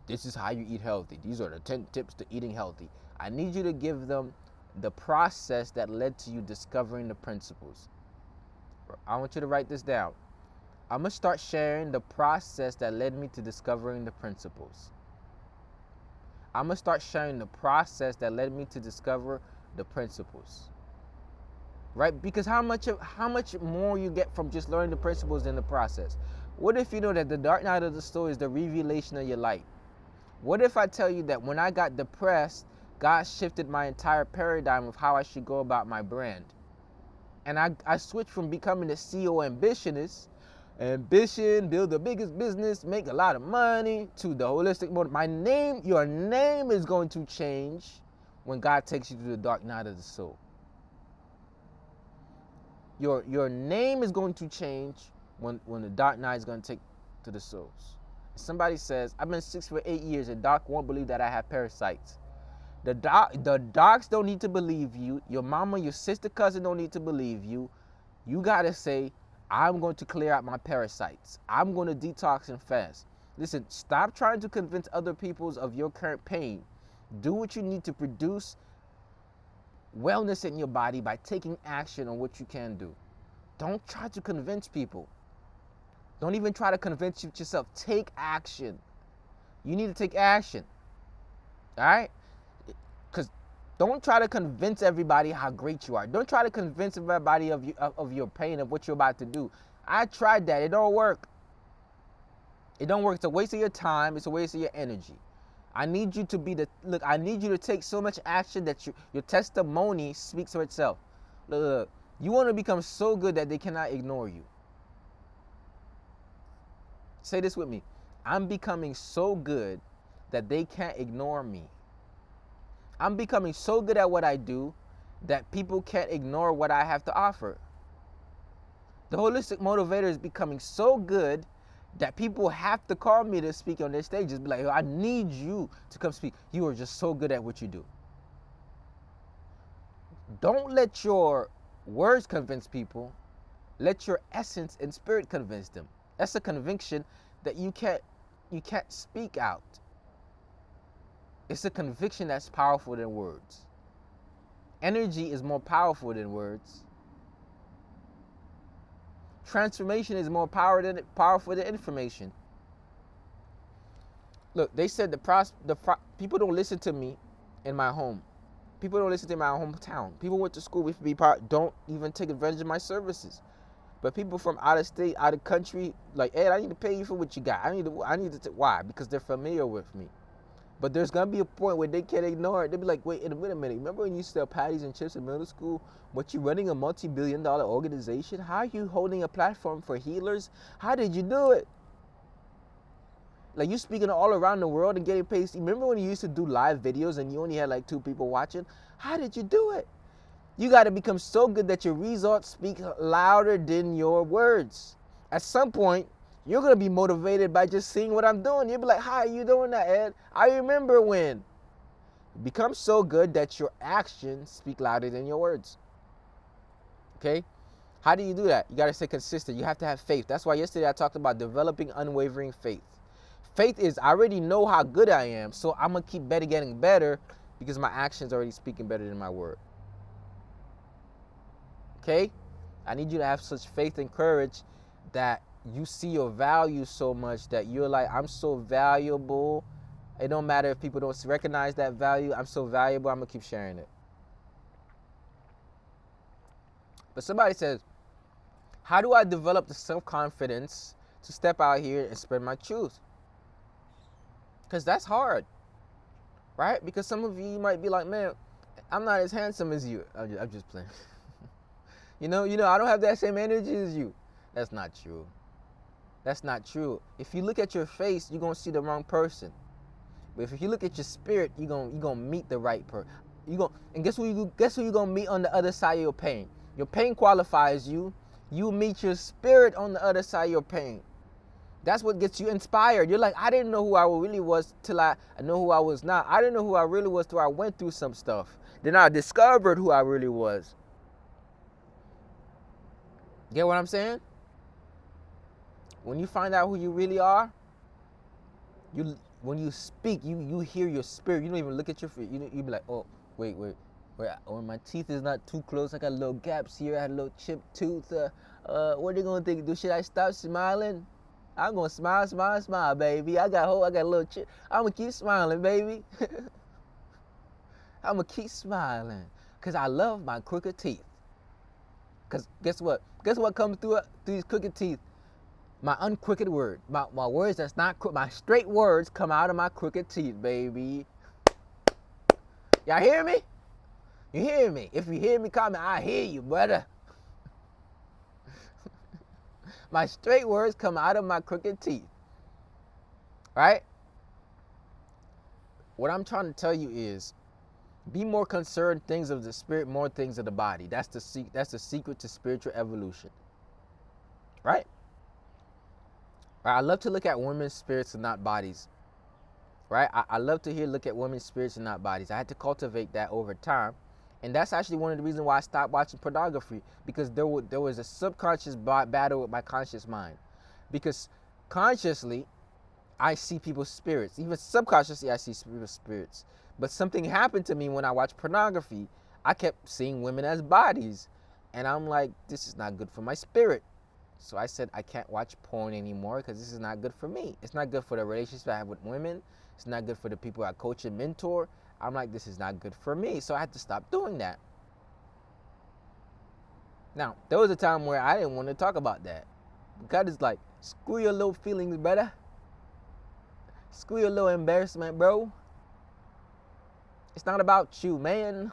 This is how you eat healthy. These are the 10 tips to eating healthy. I need you to give them the process that led to you discovering the principles. I want you to write this down. I'm going to start sharing the process that led me to discovering the principles. I'm going to start sharing the process that led me to discover the principles. Right? Because how much more you get from just learning the principles than the process? What if you know that the dark night of the soul is the revelation of your light? What if I tell you that when I got depressed, God shifted my entire paradigm of how I should go about my brand? And I switched from becoming a CEO ambition, build the biggest business, make a lot of money, to the holistic mode. Your name is going to change when God takes you to the dark night of the soul. Your name is going to change when the dark night is going to take to the souls. Somebody says, I've been sick for 8 years and doc won't believe that I have parasites. The docs don't need to believe you. Your mama, your sister, cousin don't need to believe you. You got to say, I'm going to clear out my parasites. I'm going to detox and fast. Listen, stop trying to convince other people of your current pain. Do what you need to produce wellness in your body by taking action on what you can do. Don't try to convince people. Don't even try to convince yourself. Take action. You need to take action. All right? Because don't try to convince everybody how great you are. Don't try to convince everybody of your pain, of what you're about to do. I tried that. It don't work. It don't work. It's a waste of your time. It's a waste of your energy. I need you to I need you to take so much action that your testimony speaks for itself. Look, you want to become so good that they cannot ignore you. Say this with me. I'm becoming so good that they can't ignore me. I'm becoming so good at what I do that people can't ignore what I have to offer. The holistic motivator is becoming so good that people have to call me to speak on their stages. Be like, I need you to come speak. You are just so good at what you do. Don't let your words convince people. Let your essence and spirit convince them. That's a conviction that you can't speak out. It's a conviction that's powerful than words. Energy is more powerful than words. Transformation is more powerful than information. Look, they said people don't listen to me in my home. People don't listen to my hometown. People went to school with me, don't even take advantage of my services. But people from out of state, out of country, like, Ed, I need to pay you for what you got. Why? Because they're familiar with me. But there's going to be a point where they can't ignore it. They'll be like, wait a minute. Remember when you used to sell patties and chips in middle school? What, you running a multi-billion-dollar organization? How are you holding a platform for healers? How did you do it? Like, you speaking all around the world and getting paid. Remember when you used to do live videos and you only had like 2 people watching? How did you do it? You got to become so good that your results speak louder than your words. At some point, you're going to be motivated by just seeing what I'm doing. You'll be like, how are you doing that, Ed? I remember when. Become so good that your actions speak louder than your words. Okay? How do you do that? You got to stay consistent. You have to have faith. That's why yesterday I talked about developing unwavering faith. Faith is, I already know how good I am, so I'm going to keep getting better because my actions are already speaking better than my word. Okay? I need you to have such faith and courage that you see your value so much that you're like, I'm so valuable. It don't matter if people don't recognize that value. I'm so valuable. I'm going to keep sharing it. But somebody says, how do I develop the self-confidence to step out here and spread my truth? Because that's hard, right? Because some of you might be like, man, I'm not as handsome as you. I'm just playing. You know, I don't have that same energy as you. That's not true. That's not true. If you look at your face, you're going to see the wrong person. But if you look at your spirit, you're going to meet the right person. And guess who you're going to meet on the other side of your pain? Your pain qualifies you. You meet your spirit on the other side of your pain. That's what gets you inspired. You're like, I didn't know who I really was till I know who I was now. I didn't know who I really was till I went through some stuff. Then I discovered who I really was. Get what I'm saying? When you find out who you really are, when you speak, you hear your spirit. You don't even look at your feet. You be like, oh, wait. Oh, my teeth is not too close. I got little gaps here. I had a little chipped tooth. What are they gonna think? Should I stop smiling? I'm gonna smile, baby. I got a little chip. I'm gonna keep smiling, baby. I'm gonna keep smiling, cause I love my crooked teeth. Cause guess what? Guess what comes through these crooked teeth? My uncrooked word. My words that's not crooked. My straight words come out of my crooked teeth, baby. Y'all hear me? You hear me? If you hear me comment, I hear you, brother. My straight words come out of my crooked teeth. Right? What I'm trying to tell you is, be more concerned things of the spirit, more things of the body. That's the secret to spiritual evolution. Right? I love to look at women's spirits and not bodies. Right? I love to look at women's spirits and not bodies. I had to cultivate that over time. And that's actually one of the reasons why I stopped watching pornography, because there was a subconscious battle with my conscious mind. Because consciously, I see people's spirits. Even subconsciously, I see people's spirits. But something happened to me when I watched pornography. I kept seeing women as bodies. And I'm like, this is not good for my spirit. So I said, I can't watch porn anymore because this is not good for me. It's not good for the relationships I have with women. It's not good for the people I coach and mentor. I'm like, this is not good for me. So I had to stop doing that. Now, there was a time where I didn't want to talk about that. God is like, screw your little feelings, brother. Screw your little embarrassment, bro. It's not about you, man.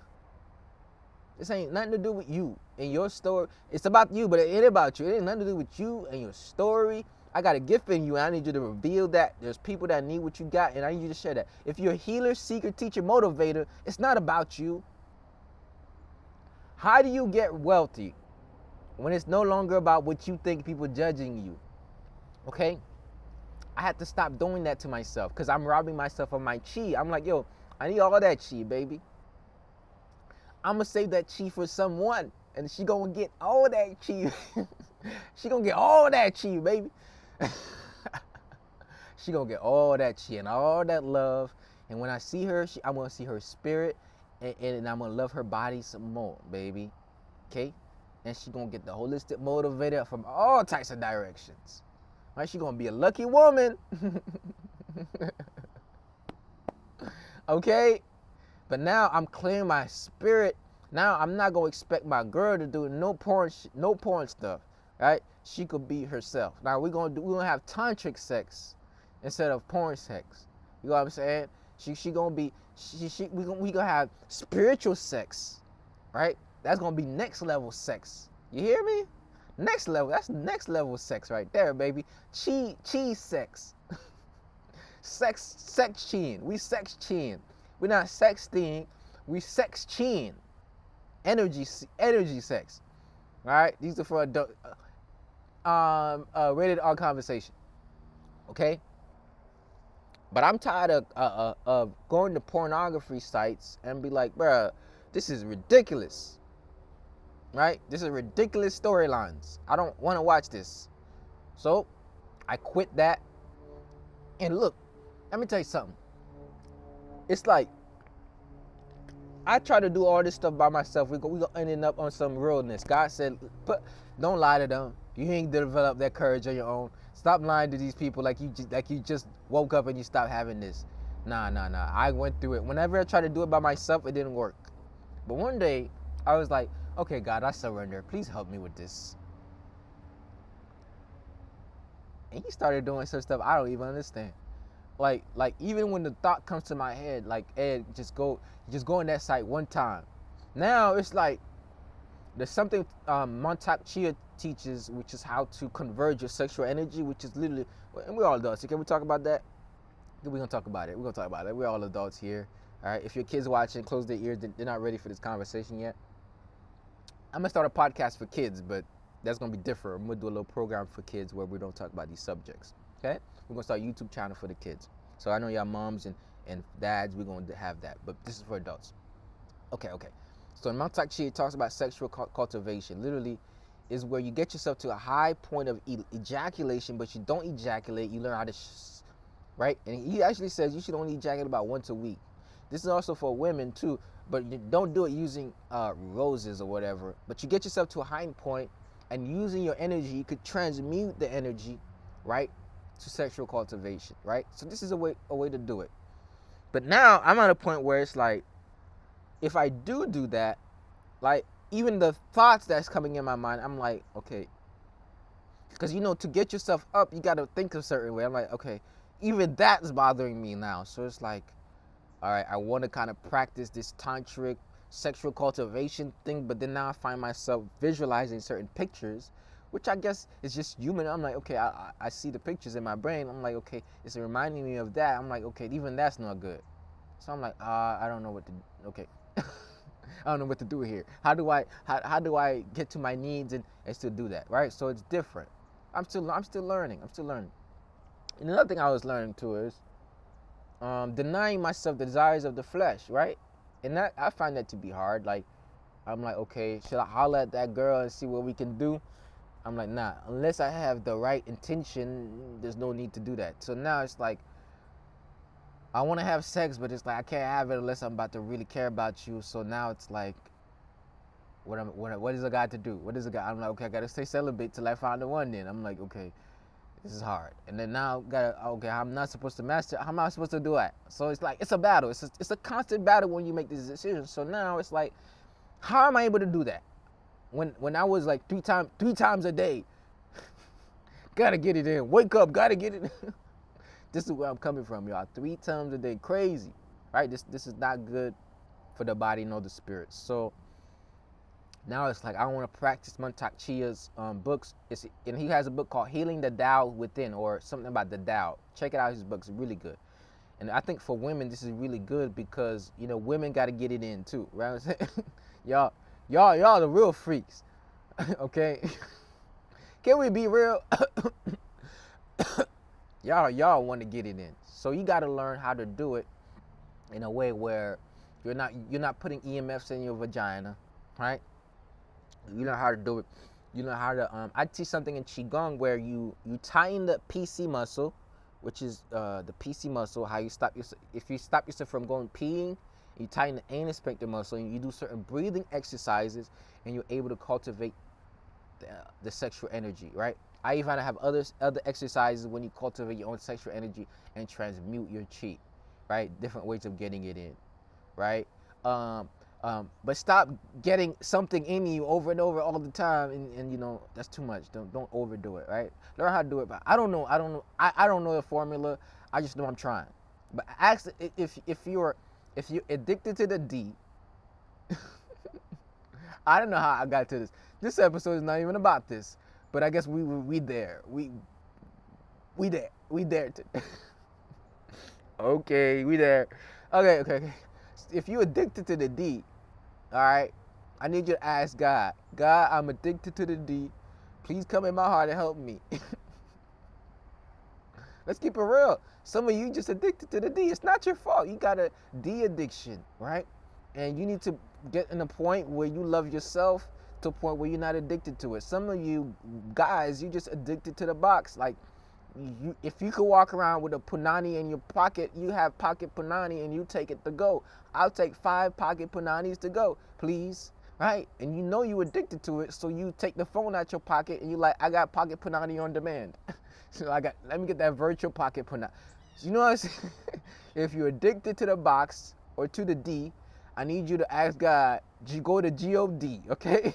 This ain't nothing to do with you and your story. It's about you, but it ain't about you. It ain't nothing to do with you and your story. I got a gift in you, and I need you to reveal that. There's people that need what you got, and I need you to share that. If you're a healer, seeker, teacher, motivator, it's not about you. How do you get wealthy when it's no longer about what you think people judging you? Okay? I had to stop doing that to myself because I'm robbing myself of my chi. I'm like, yo, I need all that chi, baby. I'm going to save that chi for someone, and she going to get all that chi. She going to get all that chi, baby. She going to get all that chi and all that love. And when I see her, I'm going to see her spirit, and I'm going to love her body some more, baby. Okay? And she going to get the holistic motivator from all types of directions. Right? She going to be a lucky woman. Okay? But now I'm clearing my spirit. Now I'm not gonna expect my girl to do no porn stuff, right? She could be herself. Now we're gonna have tantric sex instead of porn sex. You know what I'm saying? We gonna have spiritual sex, right? That's gonna be next level sex. You hear me? Next level. That's next level sex right there, baby. Cheese sex. sex chin. We sex chin. We're not sexting, we sex chin. Energy sex. All right, these are for adult, rated R conversation. Okay, but I'm tired of going to pornography sites and be like, bruh, this is ridiculous. Right? This is ridiculous storylines. I don't want to watch this. So I quit that. And look, let me tell you something. It's like, I try to do all this stuff by myself. We go ending up on some realness. God said, don't lie to them. You ain't developed that courage on your own. Stop lying to these people like you just woke up and you stopped having this. Nah. I went through it. Whenever I tried to do it by myself, it didn't work. But one day, I was like, okay, God, I surrender. Please help me with this. And he started doing some stuff I don't even understand. Like even when the thought comes to my head, like, Ed, just go on that site one time. Now it's like there's something Montauk Chia teaches, which is how to converge your sexual energy, which is literally, and we're all adults. So can we talk about that? We're gonna talk about it. We're all adults here. All right. If your kids watching, close their ears. They're not ready for this conversation yet. I'm gonna start a podcast for kids, but that's gonna be different. I'm gonna do a little program for kids where we don't talk about these subjects. Okay? We're gonna start a YouTube channel for the kids. So I know y'all moms and dads, we're gonna have that, but this is for adults. Okay. So in Montauk Chi, it talks about sexual cultivation. Literally, is where you get yourself to a high point of ejaculation, but you don't ejaculate. You learn how to, right? And he actually says you should only ejaculate about once a week. This is also for women too, but you don't do it using roses or whatever. But you get yourself to a high point, and using your energy, you could transmute the energy, right, to sexual cultivation, right? So this is a way to do it. But now I'm at a point where it's like, if I do that, like, even the thoughts that's coming in my mind, I'm like, okay, because to get yourself up, you got to think a certain way. I'm like, okay, even that's bothering me now. So it's like, all right, I want to kind of practice this tantric sexual cultivation thing, but then now I find myself visualizing certain pictures, which I guess is just human. I'm like, okay, I see the pictures in my brain. I'm like, okay, it's reminding me of that. I'm like, okay, even that's not good. So I'm like, I don't know what to do. Okay. I don't know what to do here. How do I get to my needs and still do that, right? So it's different. I'm still learning. And another thing I was learning too is denying myself the desires of the flesh, right? And that, I find that to be hard. Like, I'm like, okay, should I holler at that girl and see what we can do? I'm like, nah, unless I have the right intention, there's no need to do that. So now it's like, I want to have sex, but it's like I can't have it unless I'm about to really care about you. So now it's like, what is a guy to do? What is a guy? I'm like, okay, I gotta stay celibate till I find the one. Then I'm like, okay, this is hard. And then now, okay, I'm not supposed to master. How am I supposed to do that? So it's like, it's a battle. It's a constant battle when you make these decisions. So now it's like, how am I able to do that? When I was like three times a day, gotta get it in. Wake up, gotta get it in. This is where I'm coming from, y'all. 3 times a day, crazy, right? This is not good for the body nor the spirit. So now it's like I want to practice Mantak Chia's books. And he has a book called Healing the Tao Within, or something about the Tao. Check it out. His book's really good. And I think for women, this is really good because, you know, women got to get it in too, right? y'all the real freaks, okay? Can we be real? y'all want to get it in. So you got to learn how to do it in a way where you're not putting EMFs in your vagina, right? You know how to do it. You know how to I teach something in Qigong where you tighten the PC muscle, which is the PC muscle, how you stop yourself. If you stop yourself from going peeing, you tighten the anus sphincter muscle, and you do certain breathing exercises, and you're able to cultivate the sexual energy, right? I even have other exercises when you cultivate your own sexual energy and transmute your chi, right? Different ways of getting it in, right? But stop getting something in you over and over all the time, and you know that's too much. Don't overdo it, right? Learn how to do it. But I don't know the formula. I just know I'm trying. But ask if you're addicted to the D. I don't know how I got to this. This episode is not even about this, but I guess we there. We there. Okay, we there. Okay. If you're addicted to the D, all right, I need you to ask God. God, I'm addicted to the D. Please come in my heart and help me. Let's keep it real. Some of you just addicted to the D. It's not your fault. You got a D addiction, right? And you need to get in a point where you love yourself to a point where you're not addicted to it. Some of you guys, you just addicted to the box. Like, if you could walk around with a punani in your pocket, you have pocket punani and you take it to go. I'll take 5 pocket punanis to go, please, right? And you know you addicted to it, so you take the phone out your pocket and you like, I got pocket punani on demand. So let me get that virtual pocket punani. So you know what I'm saying? If you're addicted to the box or to the D, I need you to ask God, go to G-O-D, okay?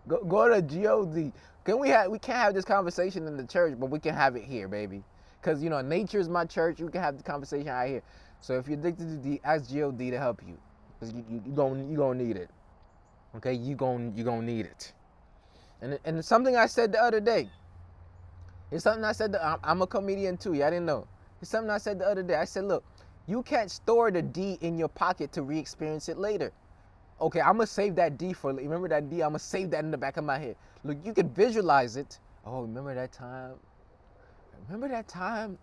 Go to G-O-D. We can't have this conversation in the church, but we can have it here, baby. Because, you know, nature is my church. We can have the conversation out here. So if you're addicted to D, ask G-O-D to help you. Because you gonna need it. Okay? You gonna need it. And it's something I said the other day. It's something I said, I'm a comedian too. Yeah, I didn't know. It's something I said the other day. I said, look, you can't store the D in your pocket to re-experience it later. Okay, I'm going to save that D for, remember that D? I'm going to save that in the back of my head. Look, you can visualize it. Oh, remember that time? Remember that time?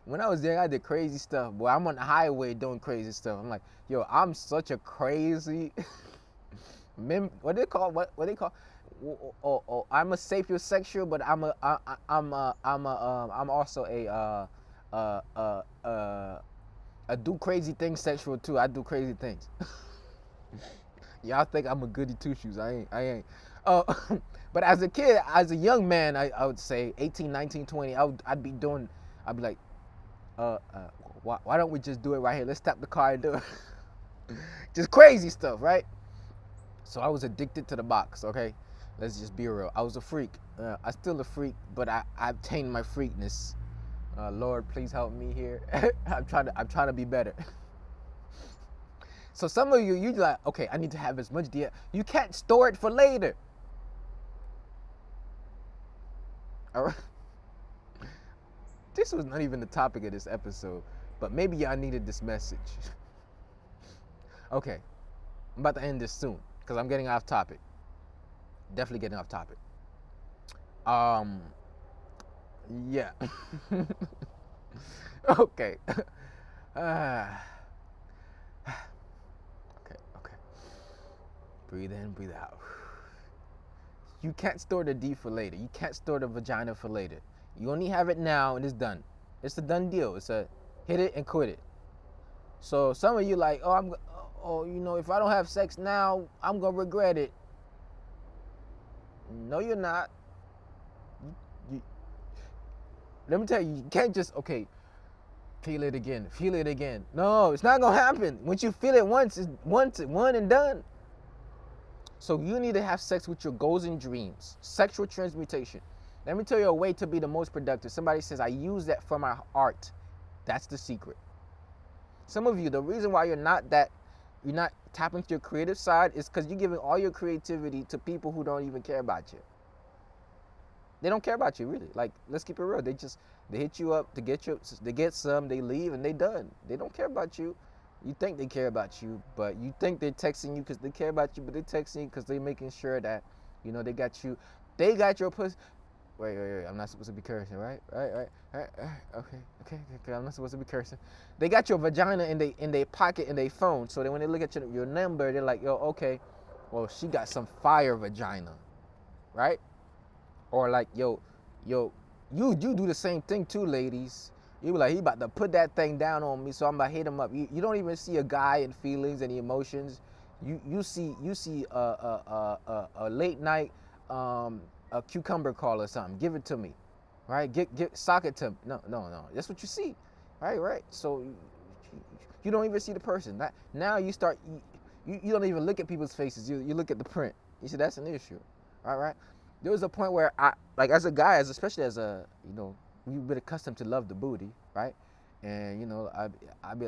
When I was there, I did crazy stuff. Boy, I'm on the highway doing crazy stuff. I'm like, yo, I'm such a crazy, what they call? Oh, I'm a sapiosexual, but I'm also a do crazy things sexual too. I do crazy things. Y'all think I'm a goody two shoes. I ain't. But as a kid, as a young man, I would say 18, 19, 20, I'd be like, why don't we just do it right here? Let's stop the car and do it. Just crazy stuff, right? So I was addicted to the box, okay? Let's just be real. I was a freak. I'm still a freak, but I obtained my freakness. Lord, please help me here. I'm trying to be better. So some of you're like, okay, I need to have as much D. You can't store it for later. All right. This was not even the topic of this episode, but maybe y'all needed this message. Okay, I'm about to end this soon because I'm getting off topic. Definitely getting off topic. Yeah. Okay. Okay. Breathe in, breathe out. You can't store the D for later. You can't store the vagina for later. You only have it now and it's done. It's a done deal. It's a hit it and quit it. So some of you like, if I don't have sex now, I'm gonna regret it. No, you're not. Let me tell you, you can't just, feel it again, feel it again. No, it's not gonna happen. Once you feel it once, it's one and done. So you need to have sex with your goals and dreams. Sexual transmutation. Let me tell you a way to be the most productive. Somebody says, I use that for my art. That's the secret. Some of you, the reason why you're not tapping into your creative side is because you're giving all your creativity to people who don't even care about you. They don't care about you, really. Like, let's keep it real. They hit you up to get some, they leave, and they done. They don't care about you. You think they care about you, but you think they're texting you because they care about you, but they're texting you because they're making sure that, they got you. They got your pussy. Wait. I'm not supposed to be cursing, right? Right. Okay. I'm not supposed to be cursing. They got your vagina in their pocket in their phone, so that when they look at your number, they're like, yo, okay, well, she got some fire vagina, right? Or like, yo, you do the same thing too, ladies. You be like, he about to put that thing down on me, so I'm about to hit him up. You don't even see a guy in feelings and emotions. You see a late night a cucumber call or something. Give it to me, right? Sock it to me. No. That's what you see, right? So you don't even see the person. Now you start. You don't even look at people's faces. You look at the print. You see, that's an issue, right? There was a point where as a guy, especially as a, we've been accustomed to love the booty, right? And I'd be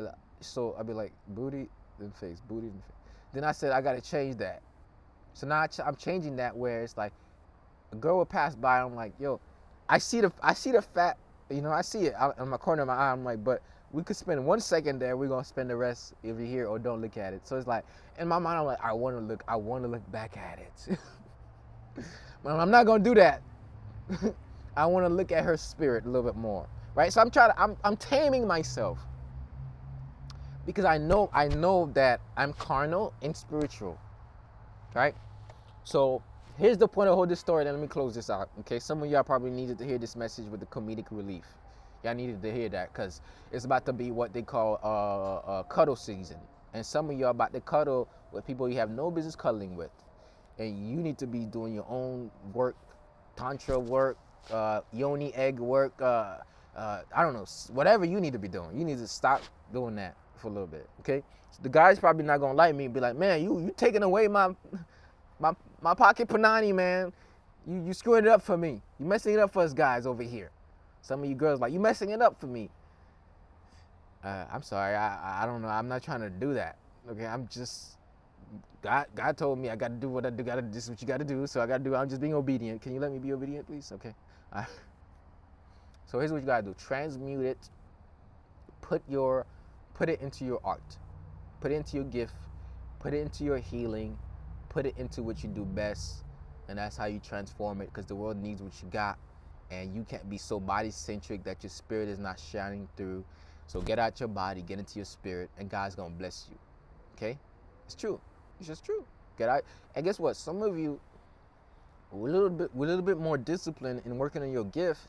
like booty then face. Then I said I gotta change that. So now I'm changing that where it's like a girl will pass by. I'm like, yo, I see the fat, I see it out in my corner of my eye. I'm like, but we could spend 1 second there. We're gonna spend the rest over here or don't look at it. So it's like in my mind, I'm like, I want to look back at it. But I'm not gonna do that. I want to look at her spirit a little bit more, right? So I'm taming myself because I know that I'm carnal and spiritual, right? So here's the point of hold this story. Then let me close this out, okay? Some of y'all probably needed to hear this message with the comedic relief. Y'all needed to hear that because it's about to be what they call cuddle season, and some of y'all about to cuddle with people you have no business cuddling with, and you need to be doing your own work, tantra work, yoni egg work, I don't know, whatever you need to be doing. You need to stop doing that for a little bit, okay? So the guy's probably not gonna like me and be like, man, you taking away my pocket panani, man. You screwing it up for me. You messing it up for us guys over here. Some of you girls like, you messing it up for me. I'm sorry, I don't know. I'm not trying to do that, okay? I'm just, God told me I got to do what I do. This is what you got to do. So I got to do. I'm just being obedient. Can you let me be obedient, please? Okay. So here's what you got to do. Transmute it. Put it into your art. Put it into your gift. Put it into your healing. Put it into what you do best. And that's how you transform it, because the world needs what you got. And you can't be so body-centric that your spirit is not shining through. So get out your body, get into your spirit, and God's going to bless you. Okay? It's true. It's just true. Get out. And guess what? Some of you, with a little bit more discipline in working on your gift.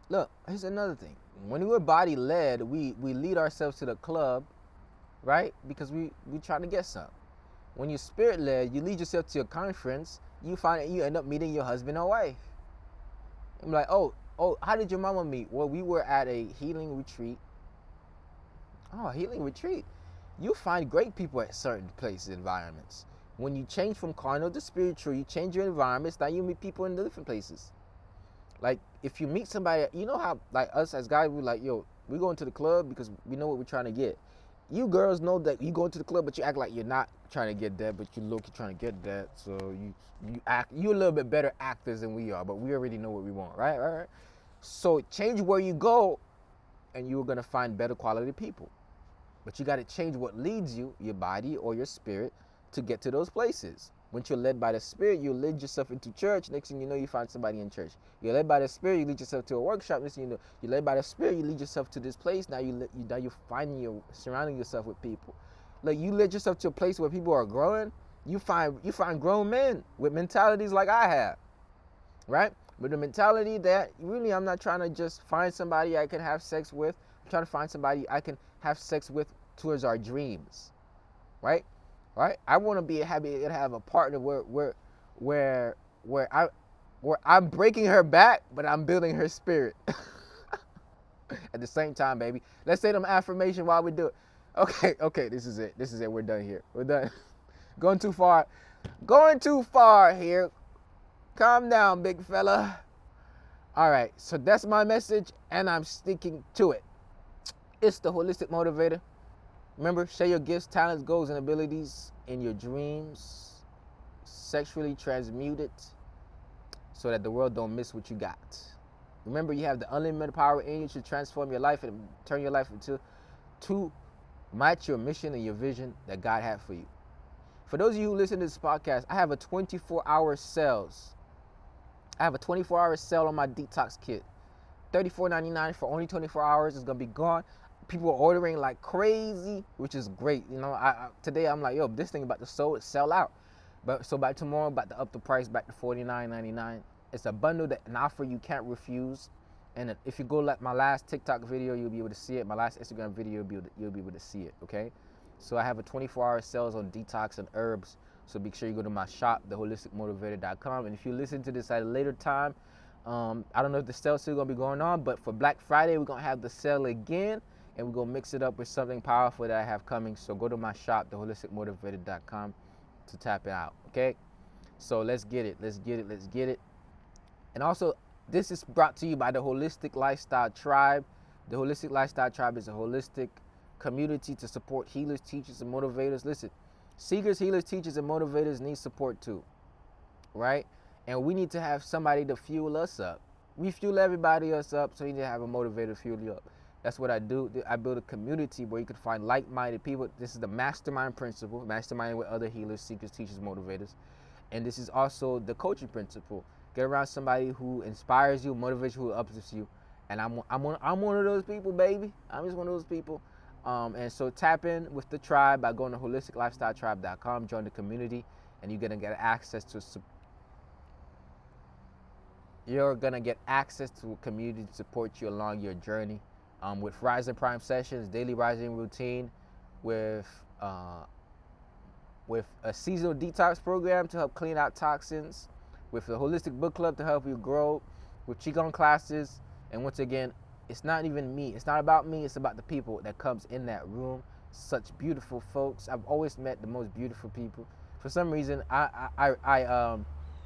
Look, here's another thing. When we're body led, we lead ourselves to the club, right? Because we trying to get some. When you're spirit led, you lead yourself to a conference. You find that you end up meeting your husband or wife. I'm like, oh, how did your mama meet? Well, we were at a healing retreat. Oh, a healing retreat. You find great people at certain places, environments. When you change from carnal to spiritual, you change your environments. Now you meet people in different places. Like if you meet somebody, you know how like us as guys, we're like, yo, we going to the club because we know what we're trying to get. You girls know that you go to the club, but you act like you're not trying to get that, but you look, you're trying to get that. So you're a little bit better actors than we are, but we already know what we want, right? So change where you go, and you're gonna find better quality people. But you got to change what leads you, your body or your spirit, to get to those places. Once you're led by the Spirit, you lead yourself into church. Next thing you know, you find somebody in church. You're led by the Spirit, you lead yourself to a workshop. Next thing you know, you're led by the Spirit, you lead yourself to this place. Now you're surrounding yourself with people. Like you led yourself to a place where people are growing. You find grown men with mentalities like I have, right? With the mentality that really I'm not trying to just find somebody I can have sex with. I'm trying to find somebody I can have sex with towards our dreams, right? Right? I want to be happy to have a partner where where I where I'm breaking her back, but I'm building her spirit at the same time, baby. Let's say them affirmation while we do it. Okay, this is it. This is it. We're done here. We're done. Going too far. Going too far here. Calm down, big fella. All right, so that's my message, and I'm sticking to it. It's the Holistic Motivator. Remember, share your gifts, talents, goals, and abilities in your dreams. Sexually transmute it so that the world don't miss what you got. Remember, you have the unlimited power in you to transform your life and turn your life into to match your mission and your vision that God had for you. For those of you who listen to this podcast, I have a 24-hour sales. I have a 24-hour sale on my detox kit. $34.99 for only 24 hours. It's gonna be gone. People are ordering like crazy, which is great. You know, today I'm like, yo, this thing about to sell out. But so by tomorrow, about to up the price back to $49.99. It's a bundle that an offer you can't refuse. And if you go like my last TikTok video, you'll be able to see it. My last Instagram video, you'll be able to see it. Okay. So I have a 24-hour sales on detox and herbs. So be sure you go to my shop, theholisticmotivator.com. And if you listen to this at a later time, I don't know if the sale's still gonna be going on, but for Black Friday, we're gonna have the sale again, and we're gonna mix it up with something powerful that I have coming. So go to my shop, theholisticmotivator.com, to tap it out. Okay. So let's get it. Let's get it. Let's get it. And also, this is brought to you by the Holistic Lifestyle Tribe. The Holistic Lifestyle Tribe is a holistic community to support healers, teachers, and motivators. Listen, seekers, healers, teachers, and motivators need support too, right? And we need to have somebody to fuel us up. We fuel everybody else up, so you need to have a motivator to fuel you up. That's what I do. I build a community where you can find like-minded people. This is the mastermind principle, mastermind with other healers, seekers, teachers, motivators. And this is also the coaching principle. Get around somebody who inspires you, motivates you, who uplifts you. And I'm one of those people, baby. I'm just one of those people. And so tap in with the tribe by going to holisticlifestyletribe.com, join the community, and you're gonna get access to a community to support you along your journey, with Rising Prime sessions, daily rising routine, with a seasonal detox program to help clean out toxins, with the holistic book club to help you grow, with Qigong classes. And once again, it's not even me. It's not about me. It's about the people that comes in that room. Such beautiful folks. I've always met the most beautiful people. For some reason, I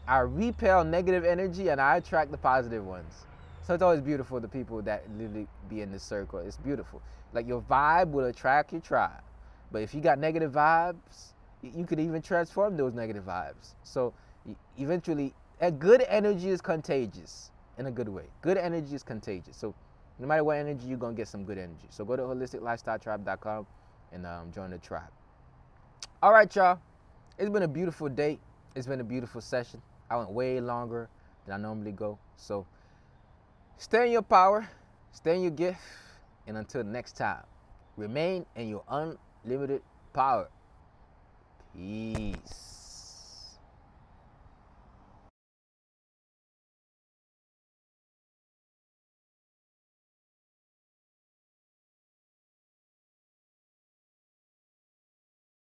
repel negative energy and I attract the positive ones. So it's always beautiful, the people that literally be in this circle. It's beautiful. Like, your vibe will attract your tribe. But if you got negative vibes, you could even transform those negative vibes. So eventually, a good energy is contagious in a good way. Good energy is contagious. So no matter what energy, you're going to get some good energy. So go to holisticlifestyletribe.com and join the tribe. All right, y'all. It's been a beautiful day. It's been a beautiful session. I went way longer than I normally go. So stay in your power, stay in your gift, and until next time, remain in your unlimited power. Peace.